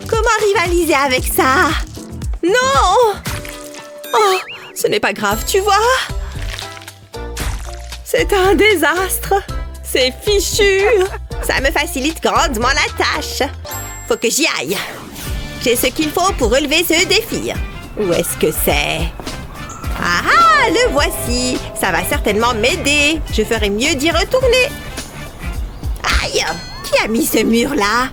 Comment rivaliser avec ça? Non! Oh, ce n'est pas grave, tu vois? C'est un désastre. C'est fichu. Ça me facilite grandement la tâche. Faut que j'y aille. J'ai ce qu'il faut pour relever ce défi. Où est-ce que c'est? Ah, le voici. Ça va certainement m'aider. Je ferai mieux d'y retourner. Aïe! Qui a mis ce mur-là?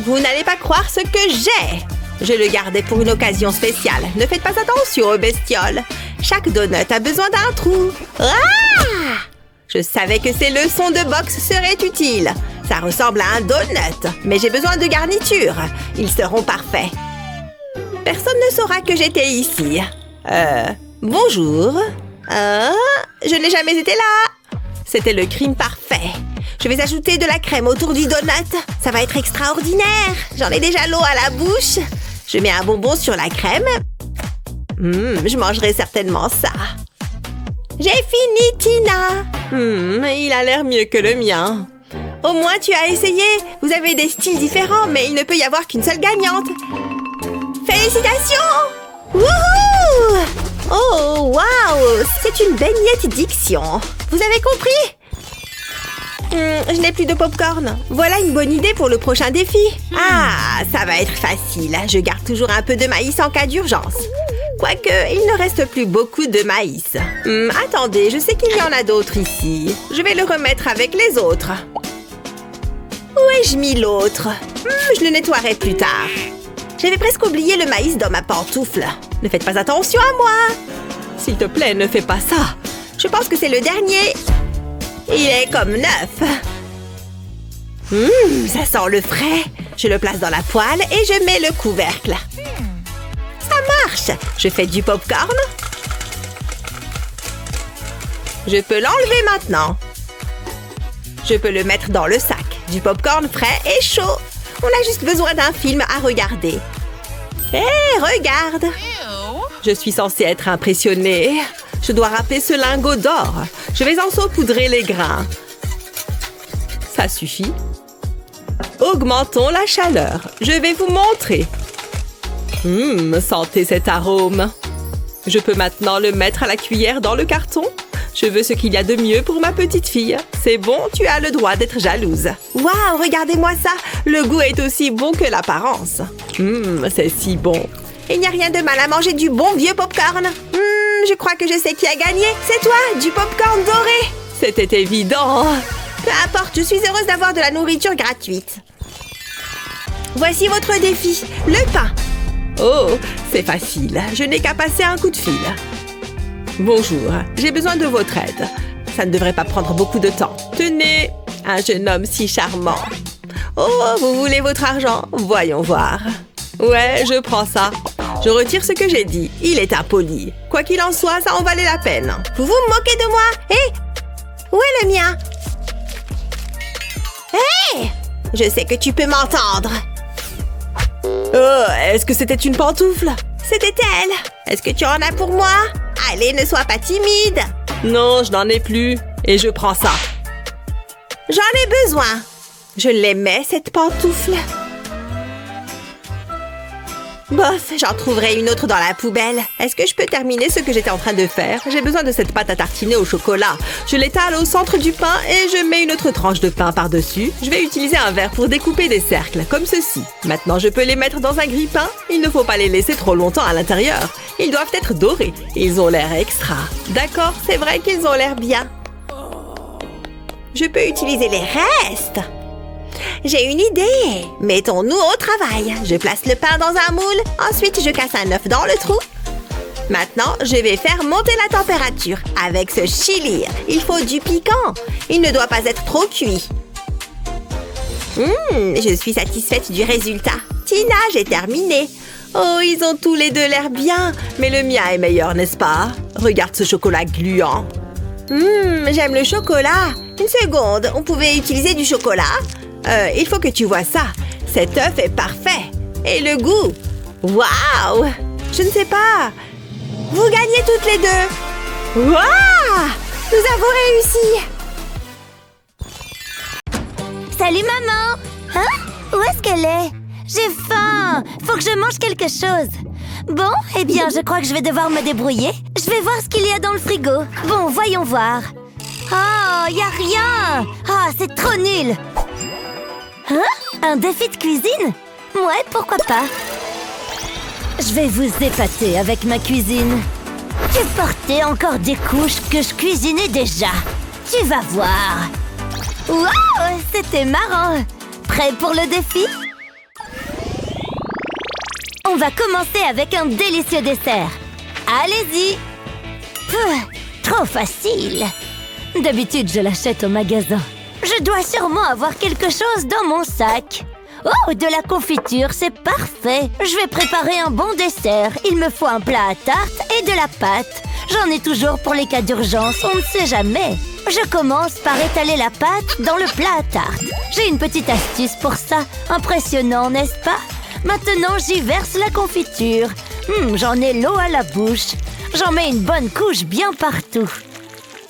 Vous n'allez pas croire ce que j'ai. Je le gardais pour une occasion spéciale. Ne faites pas attention aux bestioles. Chaque donut a besoin d'un trou. Ah! Je savais que ces leçons de boxe seraient utiles. Ça ressemble à un donut, mais j'ai besoin de garnitures. Ils seront parfaits. Personne ne saura que j'étais ici. Bonjour. Je n'ai jamais été là. C'était le crime parfait. Je vais ajouter de la crème autour du donut. Ça va être extraordinaire. J'en ai déjà l'eau à la bouche. Je mets un bonbon sur la crème. Je mangerai certainement ça. J'ai fini, Tina. Il a l'air mieux que le mien. Au moins, tu as essayé. Vous avez des styles différents, mais il ne peut y avoir qu'une seule gagnante. Félicitations! Wouhou! Oh, waouh! C'est une baignette diction. Vous avez compris? Je n'ai plus de popcorn. Voilà une bonne idée pour le prochain défi. Ah, ça va être facile. Je garde toujours un peu de maïs en cas d'urgence. Quoique, il ne reste plus beaucoup de maïs. Attendez, je sais qu'il y en a d'autres ici. Je vais le remettre avec les autres. Où ai-je mis l'autre? Je le nettoierai plus tard. J'avais presque oublié le maïs dans ma pantoufle. Ne faites pas attention à moi. S'il te plaît, ne fais pas ça. Je pense que c'est le dernier. Il est comme neuf. Ça sent le frais. Je le place dans la poêle et je mets le couvercle. Ça marche. Je fais du popcorn. Je peux l'enlever maintenant. Je peux le mettre dans le sac. Du popcorn frais et chaud. On a juste besoin d'un film à regarder. Hé, regarde! Je suis censée être impressionnée. Je dois râper ce lingot d'or. Je vais en saupoudrer les grains. Ça suffit. Augmentons la chaleur. Je vais vous montrer. Sentez cet arôme. Je peux maintenant le mettre à la cuillère dans le carton. Je veux ce qu'il y a de mieux pour ma petite fille. C'est bon, tu as le droit d'être jalouse. Waouh, regardez-moi ça. Le goût est aussi bon que l'apparence. C'est si bon. Il n'y a rien de mal à manger du bon vieux popcorn. Je crois que je sais qui a gagné. C'est toi, du popcorn doré. C'était évident. Peu importe, je suis heureuse d'avoir de la nourriture gratuite. Voici votre défi, le pain. Oh, c'est facile. Je n'ai qu'à passer un coup de fil. Bonjour, j'ai besoin de votre aide. Ça ne devrait pas prendre beaucoup de temps. Tenez, un jeune homme si charmant. Oh, vous voulez votre argent? Voyons voir. Ouais, je prends ça. Je retire ce que j'ai dit. Il est impoli. Quoi qu'il en soit, ça en valait la peine. Vous vous moquez de moi? Hé! Où est le mien? Hé! Je sais que tu peux m'entendre. Oh, est-ce que c'était une pantoufle? C'était elle. Est-ce que tu en as pour moi? Allez, ne sois pas timide. Non, je n'en ai plus. Et je prends ça. J'en ai besoin. Je l'aimais, cette pantoufle. Bof, j'en trouverai une autre dans la poubelle. Est-ce que je peux terminer ce que j'étais en train de faire? J'ai besoin de cette pâte à tartiner au chocolat. Je l'étale au centre du pain et je mets une autre tranche de pain par-dessus. Je vais utiliser un verre pour découper des cercles, comme ceci. Maintenant, je peux les mettre dans un grille-pain. Il ne faut pas les laisser trop longtemps à l'intérieur. Ils doivent être dorés. Ils ont l'air extra. D'accord, c'est vrai qu'ils ont l'air bien. Je peux utiliser les restes. J'ai une idée. Mettons-nous au travail. Je place le pain dans un moule. Ensuite, je casse un œuf dans le trou. Maintenant, je vais faire monter la température. Avec ce chili, il faut du piquant. Il ne doit pas être trop cuit. Je suis satisfaite du résultat. Tina, j'ai terminé. Oh, ils ont tous les deux l'air bien. Mais le mien est meilleur, n'est-ce pas? Regarde ce chocolat gluant. J'aime le chocolat. Une seconde, on pouvait utiliser du chocolat? Il faut que tu vois ça. Cet œuf est parfait. Et le goût? Waouh! Je ne sais pas. Vous gagnez toutes les deux. Waouh! Nous avons réussi. Salut maman! Hein? Où est-ce qu'elle est? J'ai faim! Faut que je mange quelque chose. Bon, eh bien, je crois que je vais devoir me débrouiller. Je vais voir ce qu'il y a dans le frigo. Bon, voyons voir. Oh, y a rien! Ah, c'est trop nul! Hein? Un défi de cuisine? Ouais, pourquoi pas? Je vais vous épater avec ma cuisine. Tu portais encore des couches que je cuisinais déjà. Tu vas voir. Wow, c'était marrant. Prêt pour le défi? On va commencer avec un délicieux dessert. Allez-y. Trop facile. D'habitude, je l'achète au magasin. Je dois sûrement avoir quelque chose dans mon sac. Oh, de la confiture, c'est parfait. Je vais préparer un bon dessert. Il me faut un plat à tarte et de la pâte. J'en ai toujours pour les cas d'urgence, on ne sait jamais. Je commence par étaler la pâte dans le plat à tarte. J'ai une petite astuce pour ça. Impressionnant, n'est-ce pas? Maintenant, j'y verse la confiture. J'en ai l'eau à la bouche. J'en mets une bonne couche bien partout.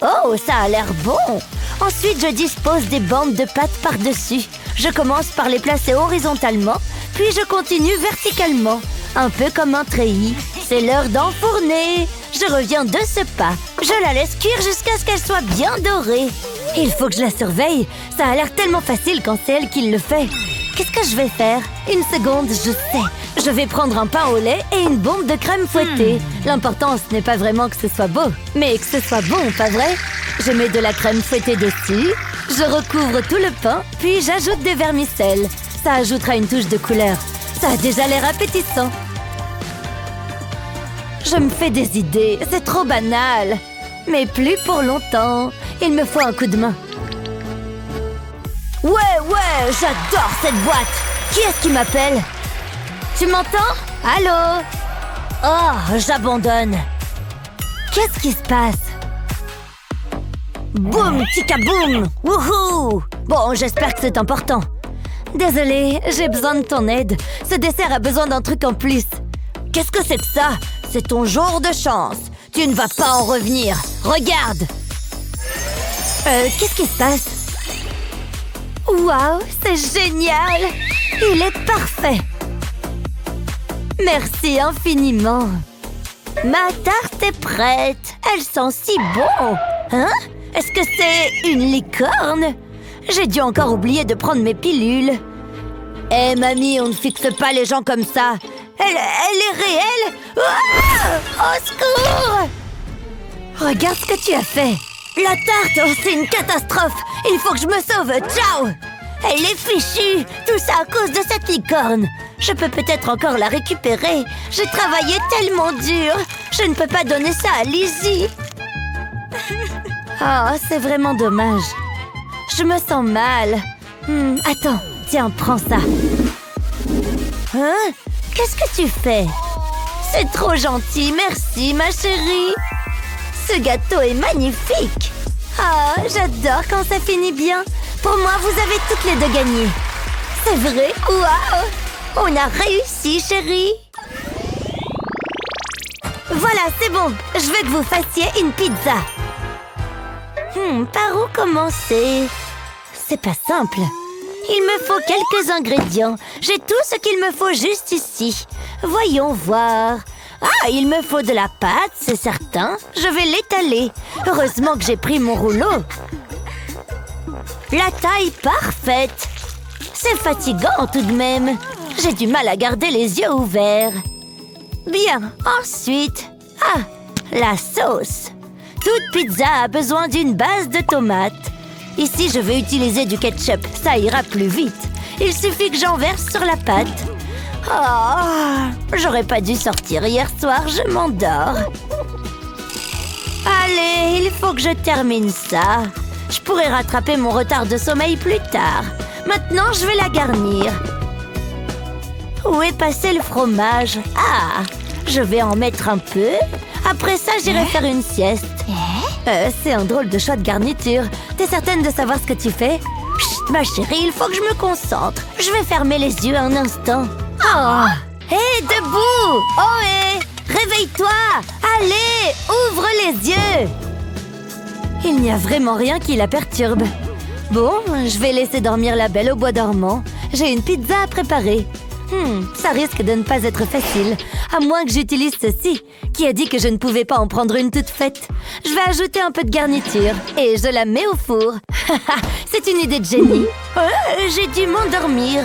Oh, ça a l'air bon! Ensuite, je dispose des bandes de pâte par-dessus. Je commence par les placer horizontalement, puis je continue verticalement, un peu comme un treillis. C'est l'heure d'enfourner. Je reviens de ce pas. Je la laisse cuire jusqu'à ce qu'elle soit bien dorée. Il faut que je la surveille. Ça a l'air tellement facile quand c'est elle qui le fait. Qu'est-ce que je vais faire? Une seconde, je sais. Je vais prendre un pain au lait et une bombe de crème fouettée. L'important, ce n'est pas vraiment que ce soit beau, mais que ce soit bon, pas vrai? Je mets de la crème fouettée dessus, je recouvre tout le pain, puis j'ajoute des vermicelles. Ça ajoutera une touche de couleur. Ça a déjà l'air appétissant. Je me fais des idées, c'est trop banal. Mais plus pour longtemps. Il me faut un coup de main. Ouais, j'adore cette boîte. Qui est-ce qui m'appelle? Tu m'entends? Allô? Oh, j'abandonne. Qu'est-ce qui se passe? Boum, tika boum! Wouhou! Bon, j'espère que c'est important. Désolée, j'ai besoin de ton aide. Ce dessert a besoin d'un truc en plus. Qu'est-ce que c'est que ça? C'est ton jour de chance. Tu ne vas pas en revenir. Regarde! Qu'est-ce qui se passe? Waouh, c'est génial! Il est parfait! Merci infiniment. Ma tarte est prête. Elle sent si bon. Hein? Est-ce que c'est une licorne? J'ai dû encore oublier de prendre mes pilules. Eh mamie, on ne fixe pas les gens comme ça. Elle est réelle? Ah! Au secours! Regarde ce que tu as fait. La tarte, oh, c'est une catastrophe. Il faut que je me sauve. Ciao! Elle est fichue. Tout ça à cause de cette licorne. Je peux peut-être encore la récupérer. J'ai travaillé tellement dur. Je ne peux pas donner ça à Lizzie. Oh, c'est vraiment dommage. Je me sens mal. Attends, tiens, prends ça. Hein? Qu'est-ce que tu fais? C'est trop gentil, merci ma chérie. Ce gâteau est magnifique. Ah, j'adore quand ça finit bien. Pour moi, vous avez toutes les deux gagné. C'est vrai? Waouh! On a réussi, chérie. Voilà, c'est bon. Je veux que vous fassiez une pizza. Par où commencer? C'est pas simple. Il me faut quelques ingrédients. J'ai tout ce qu'il me faut juste ici. Voyons voir. Ah, il me faut de la pâte, c'est certain. Je vais l'étaler. Heureusement que j'ai pris mon rouleau. La taille parfaite. C'est fatigant tout de même. J'ai du mal à garder les yeux ouverts. Bien, ensuite... Ah, la sauce. Toute pizza a besoin d'une base de tomates. Ici, je vais utiliser du ketchup. Ça ira plus vite. Il suffit que j'en verse sur la pâte. Oh, j'aurais pas dû sortir hier soir, je m'endors. Allez, il faut que je termine ça. Je pourrais rattraper mon retard de sommeil plus tard. Maintenant, je vais la garnir. Où est passé le fromage? Ah, je vais en mettre un peu. Après ça, j'irai faire une sieste. C'est un drôle de choix de garniture. T'es certaine de savoir ce que tu fais? Chut, ma chérie, il faut que je me concentre. Je vais fermer les yeux un instant. Oh! Hé, debout! Oh, hé! Réveille-toi! Allez, ouvre les yeux! Il n'y a vraiment rien qui la perturbe. Bon, je vais laisser dormir la belle au bois dormant. J'ai une pizza à préparer. Ça risque de ne pas être facile, à moins que j'utilise ceci. Qui a dit que je ne pouvais pas en prendre une toute faite? Je vais ajouter un peu de garniture et je la mets au four. C'est une idée de génie. J'ai dû m'endormir.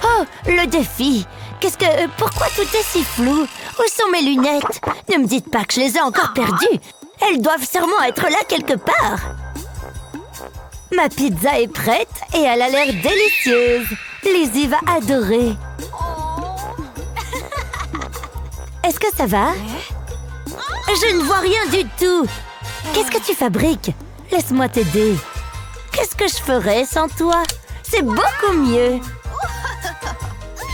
Oh, le défi. Pourquoi tout est si flou? Où sont mes lunettes? Ne me dites pas que je les ai encore perdues. Elles doivent sûrement être là quelque part. Ma pizza est prête et elle a l'air délicieuse. Lizzie va adorer. Est-ce que ça va? Je ne vois rien du tout. Qu'est-ce que tu fabriques? Laisse-moi t'aider. Qu'est-ce que je ferais sans toi? C'est beaucoup mieux.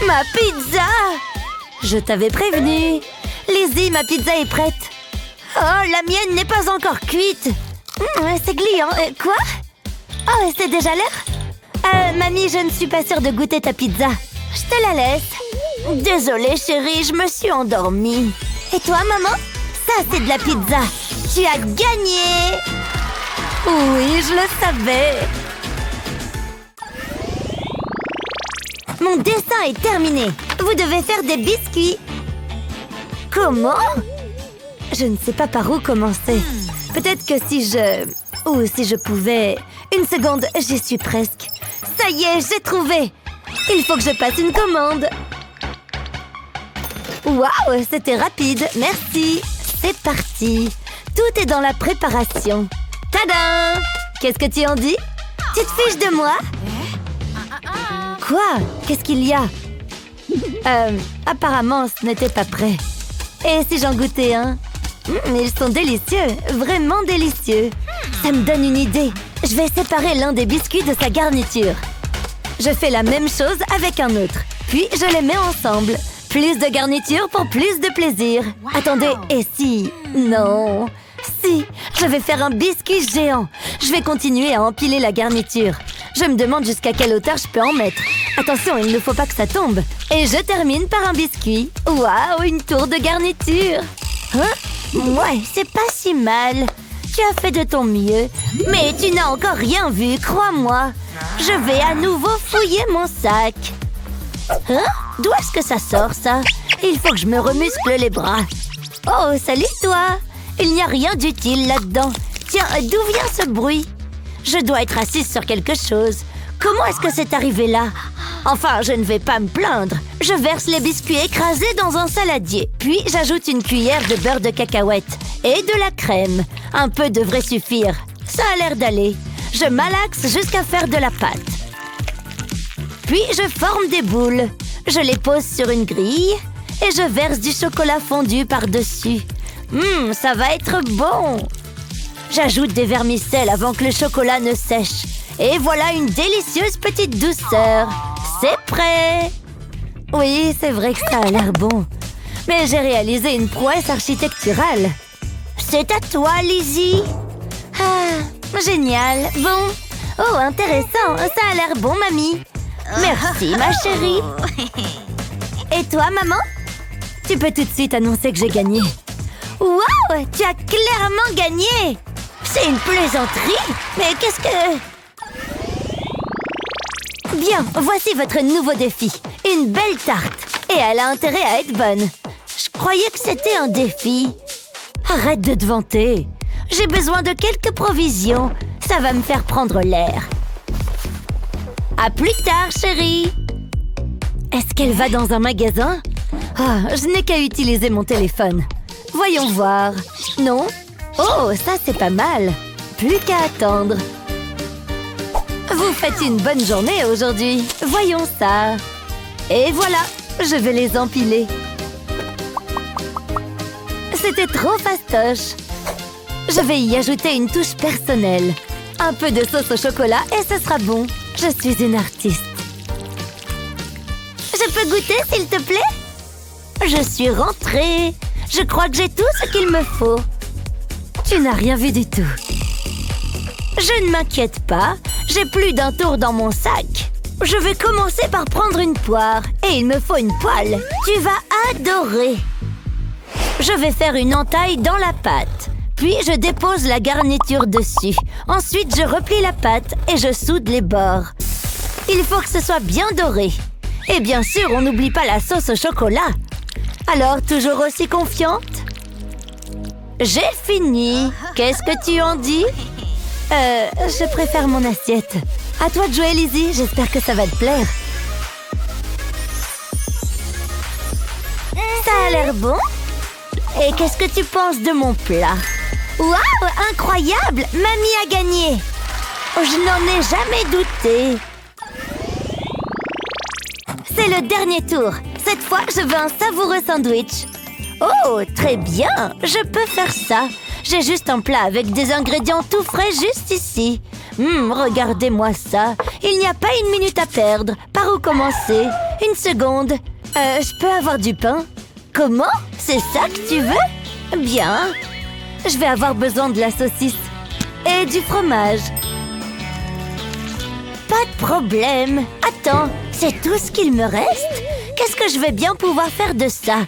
Ma pizza! Je t'avais prévenu. Lizzie, ma pizza est prête. Oh, la mienne n'est pas encore cuite. C'est gluant. Quoi? Oh, c'est déjà l'heure? Mamie, je ne suis pas sûre de goûter ta pizza. Je te la laisse. Désolée, chérie, je me suis endormie. Et toi, maman? Ça, c'est de la pizza. Tu as gagné! Oui, je le savais. Mon dessin est terminé. Vous devez faire des biscuits. Comment? Je ne sais pas par où commencer. Peut-être que si je pouvais... Une seconde, j'y suis presque. Ça y est, j'ai trouvé. Il faut que je passe une commande. Waouh, c'était rapide. Merci. C'est parti. Tout est dans la préparation. Tadam! Qu'est-ce que tu en dis? Tu te fiches de moi? Quoi? Qu'est-ce qu'il y a? Apparemment, ce n'était pas prêt. Et si j'en goûtais un? Ils sont délicieux, vraiment délicieux. Ça me donne une idée. Je vais séparer l'un des biscuits de sa garniture. Je fais la même chose avec un autre. Puis je les mets ensemble. Plus de garniture pour plus de plaisir. Attendez, et si... Non... Si, je vais faire un biscuit géant. Je vais continuer à empiler la garniture. Je me demande jusqu'à quelle hauteur je peux en mettre. Attention, il ne faut pas que ça tombe. Et je termine par un biscuit. Waouh, une tour de garniture. Hein? Ouais, c'est pas si mal. Tu as fait de ton mieux. Mais tu n'as encore rien vu, crois-moi. Je vais à nouveau fouiller mon sac. Hein? D'où est-ce que ça sort, ça? Il faut que je me remuscle les bras. Oh, salut toi! Il n'y a rien d'utile là-dedans. Tiens, d'où vient ce bruit? Je dois être assise sur quelque chose. Comment est-ce que c'est arrivé là? Enfin, je ne vais pas me plaindre. Je verse les biscuits écrasés dans un saladier. Puis, j'ajoute une cuillère de beurre de cacahuète et de la crème. Un peu devrait suffire. Ça a l'air d'aller. Je malaxe jusqu'à faire de la pâte. Puis, je forme des boules. Je les pose sur une grille et je verse du chocolat fondu par-dessus. Ça va être bon! J'ajoute des vermicelles avant que le chocolat ne sèche. Et voilà une délicieuse petite douceur. C'est prêt! Oui, c'est vrai que ça a l'air bon. Mais j'ai réalisé une prouesse architecturale. C'est à toi, Lizzie! Ah, génial! Bon! Oh, intéressant! Ça a l'air bon, mamie! Merci, ma chérie! Et toi, maman? Tu peux tout de suite annoncer que j'ai gagné. Wow! Tu as clairement gagné! C'est une plaisanterie! Mais qu'est-ce que... Bien, voici votre nouveau défi. Une belle tarte. Et elle a intérêt à être bonne. Je croyais que c'était un défi. Arrête de te vanter. J'ai besoin de quelques provisions. Ça va me faire prendre l'air. À plus tard, chérie! Est-ce qu'elle va dans un magasin? Ah, je n'ai qu'à utiliser mon téléphone. Voyons voir. Non? Oh, ça c'est pas mal. Plus qu'à attendre. Vous faites une bonne journée aujourd'hui. Voyons ça. Et voilà, je vais les empiler. C'était trop fastoche. Je vais y ajouter une touche personnelle. Un peu de sauce au chocolat et ce sera bon. Je suis une artiste. Je peux goûter, s'il te plaît? Je suis rentrée. Je crois que j'ai tout ce qu'il me faut. Tu n'as rien vu du tout. Je ne m'inquiète pas. J'ai plus d'un tour dans mon sac. Je vais commencer par prendre une poire. Et il me faut une poêle. Tu vas adorer. Je vais faire une entaille dans la pâte. Puis je dépose la garniture dessus. Ensuite, je replie la pâte et je soude les bords. Il faut que ce soit bien doré. Et bien sûr, on n'oublie pas la sauce au chocolat. Alors, toujours aussi confiante? J'ai fini. Qu'est-ce que tu en dis? Je préfère mon assiette. À toi de jouer, Lizzie. J'espère que ça va te plaire. Ça a l'air bon. Et qu'est-ce que tu penses de mon plat? Waouh, incroyable! Mamie a gagné. Je n'en ai jamais douté. C'est le dernier tour. Cette fois, je veux un savoureux sandwich. Oh, très bien. Je peux faire ça. J'ai juste un plat avec des ingrédients tout frais juste ici. Regardez-moi ça. Il n'y a pas une minute à perdre. Par où commencer? Une seconde. Je peux avoir du pain? Comment? C'est ça que tu veux? Bien. Je vais avoir besoin de la saucisse. Et du fromage. Pas de problème. Attends, c'est tout ce qu'il me reste? Qu'est-ce que je vais bien pouvoir faire de ça?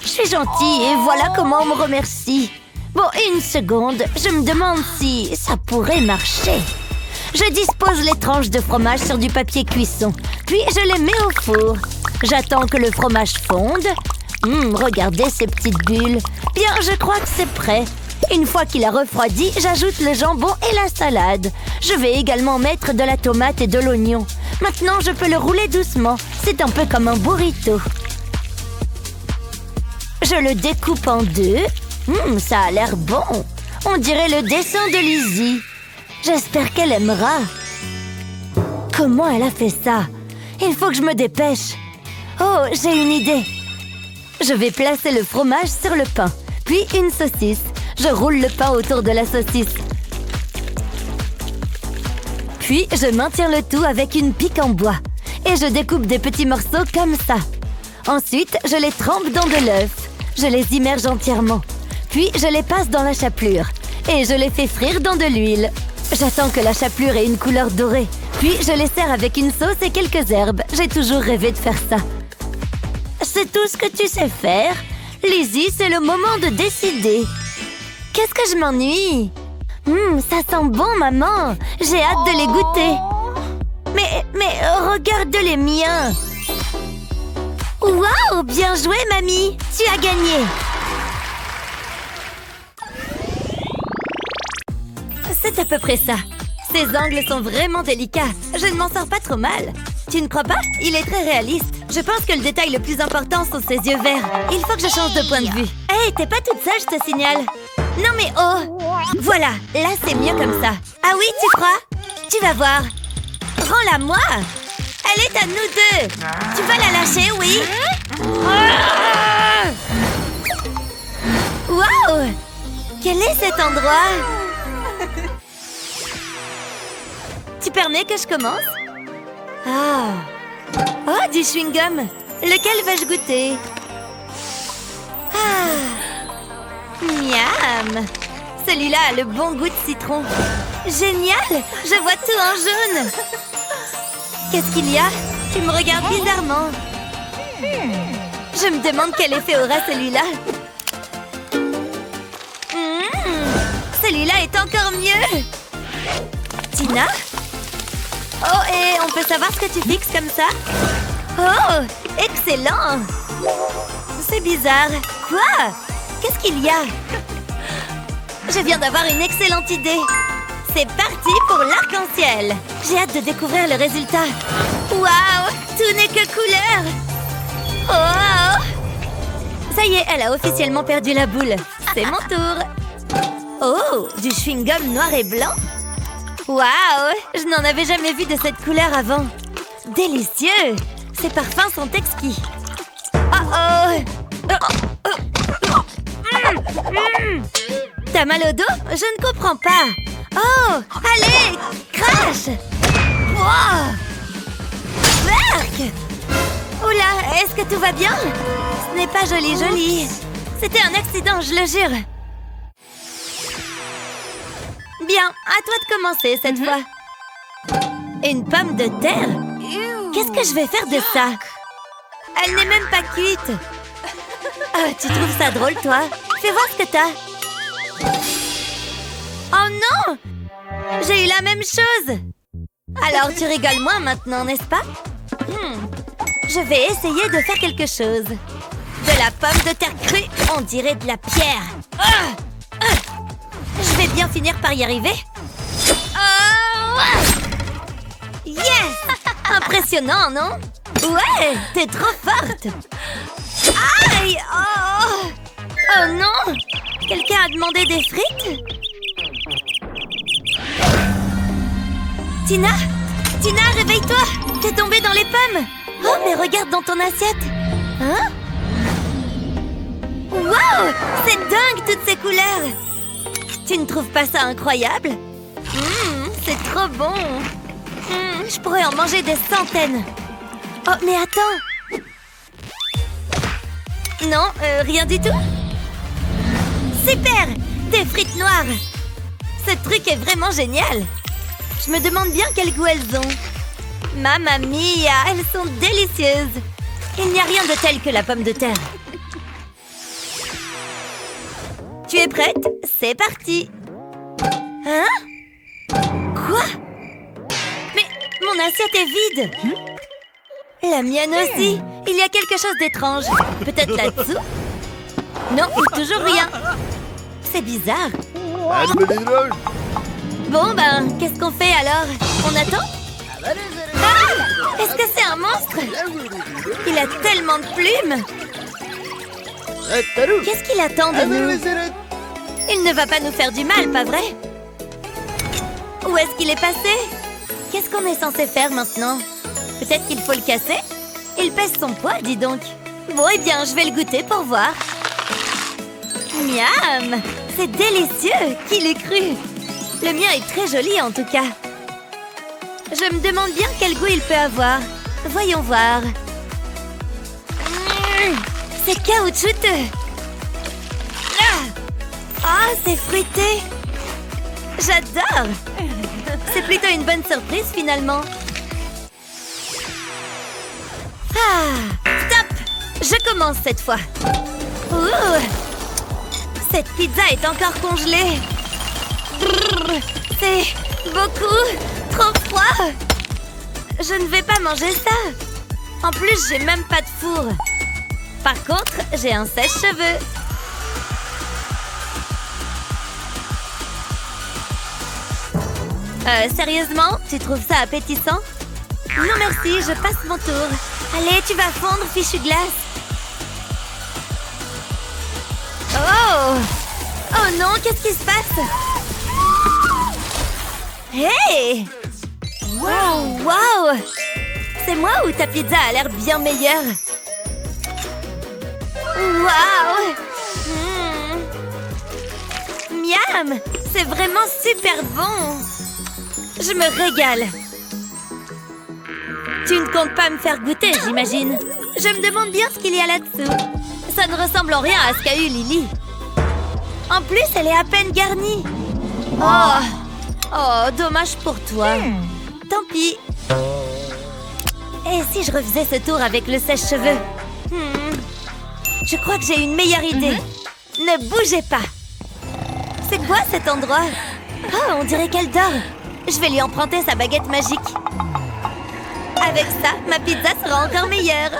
Je suis gentille et voilà comment on me remercie. Bon, une seconde, je me demande si ça pourrait marcher. Je dispose les tranches de fromage sur du papier cuisson, puis je les mets au four. J'attends que le fromage fonde. Regardez ces petites bulles. Bien, je crois que c'est prêt. Une fois qu'il a refroidi, j'ajoute le jambon et la salade. Je vais également mettre de la tomate et de l'oignon. Maintenant, je peux le rouler doucement. C'est un peu comme un burrito. Je le découpe en deux. Ça a l'air bon. On dirait le dessin de Lizzie. J'espère qu'elle aimera. Comment elle a fait ça? Il faut que je me dépêche. Oh, j'ai une idée. Je vais placer le fromage sur le pain, puis une saucisse. Je roule le pain autour de la saucisse. Puis, je maintiens le tout avec une pique en bois. Et je découpe des petits morceaux comme ça. Ensuite, je les trempe dans de l'œuf. Je les immerge entièrement. Puis, je les passe dans la chapelure. Et je les fais frire dans de l'huile. J'attends que la chapelure ait une couleur dorée. Puis, je les sers avec une sauce et quelques herbes. J'ai toujours rêvé de faire ça. C'est tout ce que tu sais faire? Lizzie, c'est le moment de décider. Qu'est-ce que je m'ennuie? Ça sent bon, maman. J'ai hâte de les goûter. Mais regarde les miens. Waouh, bien joué, mamie. Tu as gagné. C'est à peu près ça. Ces angles sont vraiment délicats. Je ne m'en sors pas trop mal. Tu ne crois pas? Il est très réaliste. Je pense que le détail le plus important sont ses yeux verts. Il faut que je change de point de vue. Hey, t'es pas toute seule, je te signale. Non mais oh! Voilà, là c'est mieux comme ça. Ah oui, tu crois? Tu vas voir. Rends-la moi. Elle est à nous deux. Tu vas la lâcher, oui? Waouh! Quel est cet endroit? Tu permets que je commence? Oh, du chewing-gum. Lequel vais-je goûter? Miam! Celui-là a le bon goût de citron. Génial! Je vois tout en jaune. Qu'est-ce qu'il y a? Tu me regardes bizarrement. Je me demande quel effet aura celui-là. Celui-là est encore mieux. Tina? Oh, et on peut savoir ce que tu fixes comme ça? Oh, excellent! C'est bizarre. Quoi? Qu'est-ce qu'il y a? Je viens d'avoir une excellente idée. C'est parti pour l'arc-en-ciel. J'ai hâte de découvrir le résultat. Waouh! Tout n'est que couleur. Oh! Ça y est, elle a officiellement perdu la boule. C'est mon tour. Oh! Du chewing-gum noir et blanc? Waouh! Je n'en avais jamais vu de cette couleur avant. Délicieux! Ces parfums sont exquis. T'as mal au dos? Je ne comprends pas. Oh! Allez! Crash! Wow! Berk! Oula! Est-ce que tout va bien? Ce n'est pas joli. C'était un accident, je le jure. Bien, à toi de commencer cette fois. Une pomme de terre? Qu'est-ce que je vais faire de ça? Elle n'est même pas cuite. Ah, tu trouves ça drôle, toi? Fais voir ce que t'as. Oh non! J'ai eu la même chose. Alors, tu rigoles moins maintenant, n'est-ce pas? Je vais essayer de faire quelque chose. De la pomme de terre crue, on dirait de la pierre. Je vais bien finir par y arriver. Yes! Impressionnant, non? Ouais, t'es trop forte. Aïe! Oh non! Quelqu'un a demandé des frites? Tina, réveille-toi! T'es tombée dans les pommes! Oh, mais regarde dans ton assiette! Hein? Wow! C'est dingue, toutes ces couleurs! Tu ne trouves pas ça incroyable? C'est trop bon! Je pourrais en manger des centaines! Oh, mais attends! Non, rien du tout? Super! Des frites noires! Ce truc est vraiment génial! Je me demande bien quel goût elles ont. Mamma mia, elles sont délicieuses! Il n'y a rien de tel que la pomme de terre. Tu es prête? C'est parti! Hein? Quoi? Mais mon assiette est vide! La mienne aussi! Il y a quelque chose d'étrange. Peut-être là-dessous? Non, toujours rien. C'est bizarre. Bon, ben, qu'est-ce qu'on fait alors? On attend? Ah! Est-ce que c'est un monstre? Il a tellement de plumes! Qu'est-ce qu'il attend de nous? Il ne va pas nous faire du mal, pas vrai? Où est-ce qu'il est passé? Qu'est-ce qu'on est censé faire maintenant? Peut-être qu'il faut le casser? Il pèse son poids, dis donc. Bon, eh bien, je vais le goûter pour voir. Miam! C'est délicieux! Qui l'eût cru? Le mien est très joli, en tout cas. Je me demande bien quel goût il peut avoir. Voyons voir. C'est caoutchouteux. Ah, c'est fruité. J'adore. C'est plutôt une bonne surprise, finalement. Ah, stop! Je commence cette fois. Ouh, cette pizza est encore congelée. C'est beaucoup trop froid. Je ne vais pas manger ça. En plus, j'ai même pas de four. Par contre, j'ai un sèche-cheveux. Sérieusement, tu trouves ça appétissant? Non merci, je passe mon tour. Allez, tu vas fondre, fichu glace. Oh! Oh non, qu'est-ce qui se passe? Hey! Wow! Wow! C'est moi ou ta pizza a l'air bien meilleure? Wow! Miam! C'est vraiment super bon! Je me régale! Tu ne comptes pas me faire goûter, j'imagine. Je me demande bien ce qu'il y a là-dessous. Ça ne ressemble en rien à ce qu'a eu Lily. En plus, elle est à peine garnie. Oh, dommage pour toi. Tant pis. Et si je refaisais ce tour avec le sèche-cheveux? Je crois que j'ai une meilleure idée. Ne bougez pas. C'est quoi cet endroit? Oh, on dirait qu'elle dort. Je vais lui emprunter sa baguette magique. Avec ça, ma pizza sera encore meilleure.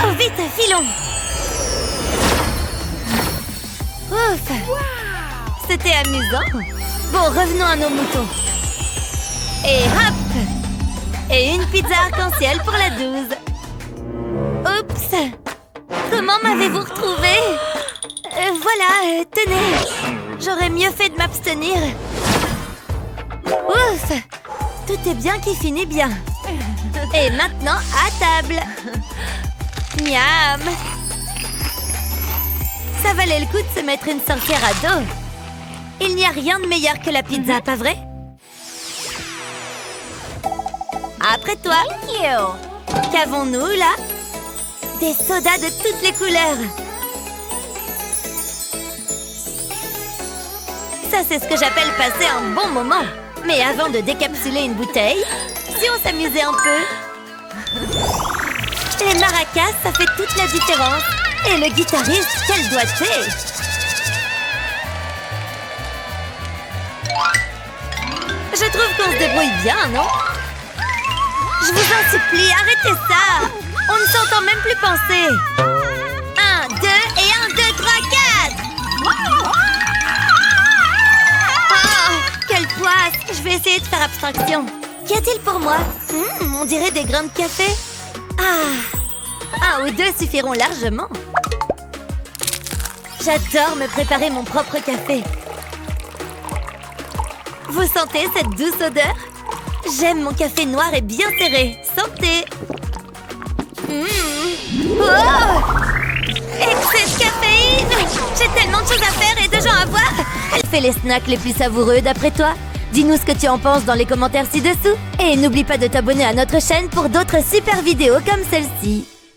Oh, vite, filons. Ouf. C'était amusant. Bon, revenons à nos moutons. Et hop! Et une pizza arc-en-ciel pour la 12. Oups! Comment m'avez-vous retrouvé? Voilà, tenez. J'aurais mieux fait de m'abstenir. Ouf! Tout est bien qui finit bien. Et maintenant, à table. Miam! Ça valait le coup de se mettre une sorcière à dos. Il n'y a rien de meilleur que la pizza, pas vrai? Après toi. Qu'avons-nous là? Des sodas de toutes les couleurs. Ça, c'est ce que j'appelle passer un bon moment. Mais avant de décapsuler une bouteille, si on s'amusait un peu. Les maracas, ça fait toute la différence. Et le guitariste, quel doigté! Je trouve qu'on se débrouille bien, non? Je vous en supplie, arrêtez ça! On ne s'entend même plus penser. 1, 2 et 1, 2, 3, 4! Oh, quelle poisse! Je vais essayer de faire abstraction. Qu'y a-t-il pour moi? On dirait des grains de café. Ah, 1 ou 2 suffiront largement. J'adore me préparer mon propre café. Vous sentez cette douce odeur? J'aime mon café noir et bien serré. Santé! Oh! Excès de caféine! J'ai tellement de choses à faire et de gens à voir! Elle fait les snacks les plus savoureux d'après toi? Dis-nous ce que tu en penses dans les commentaires ci-dessous. Et n'oublie pas de t'abonner à notre chaîne pour d'autres super vidéos comme celle-ci.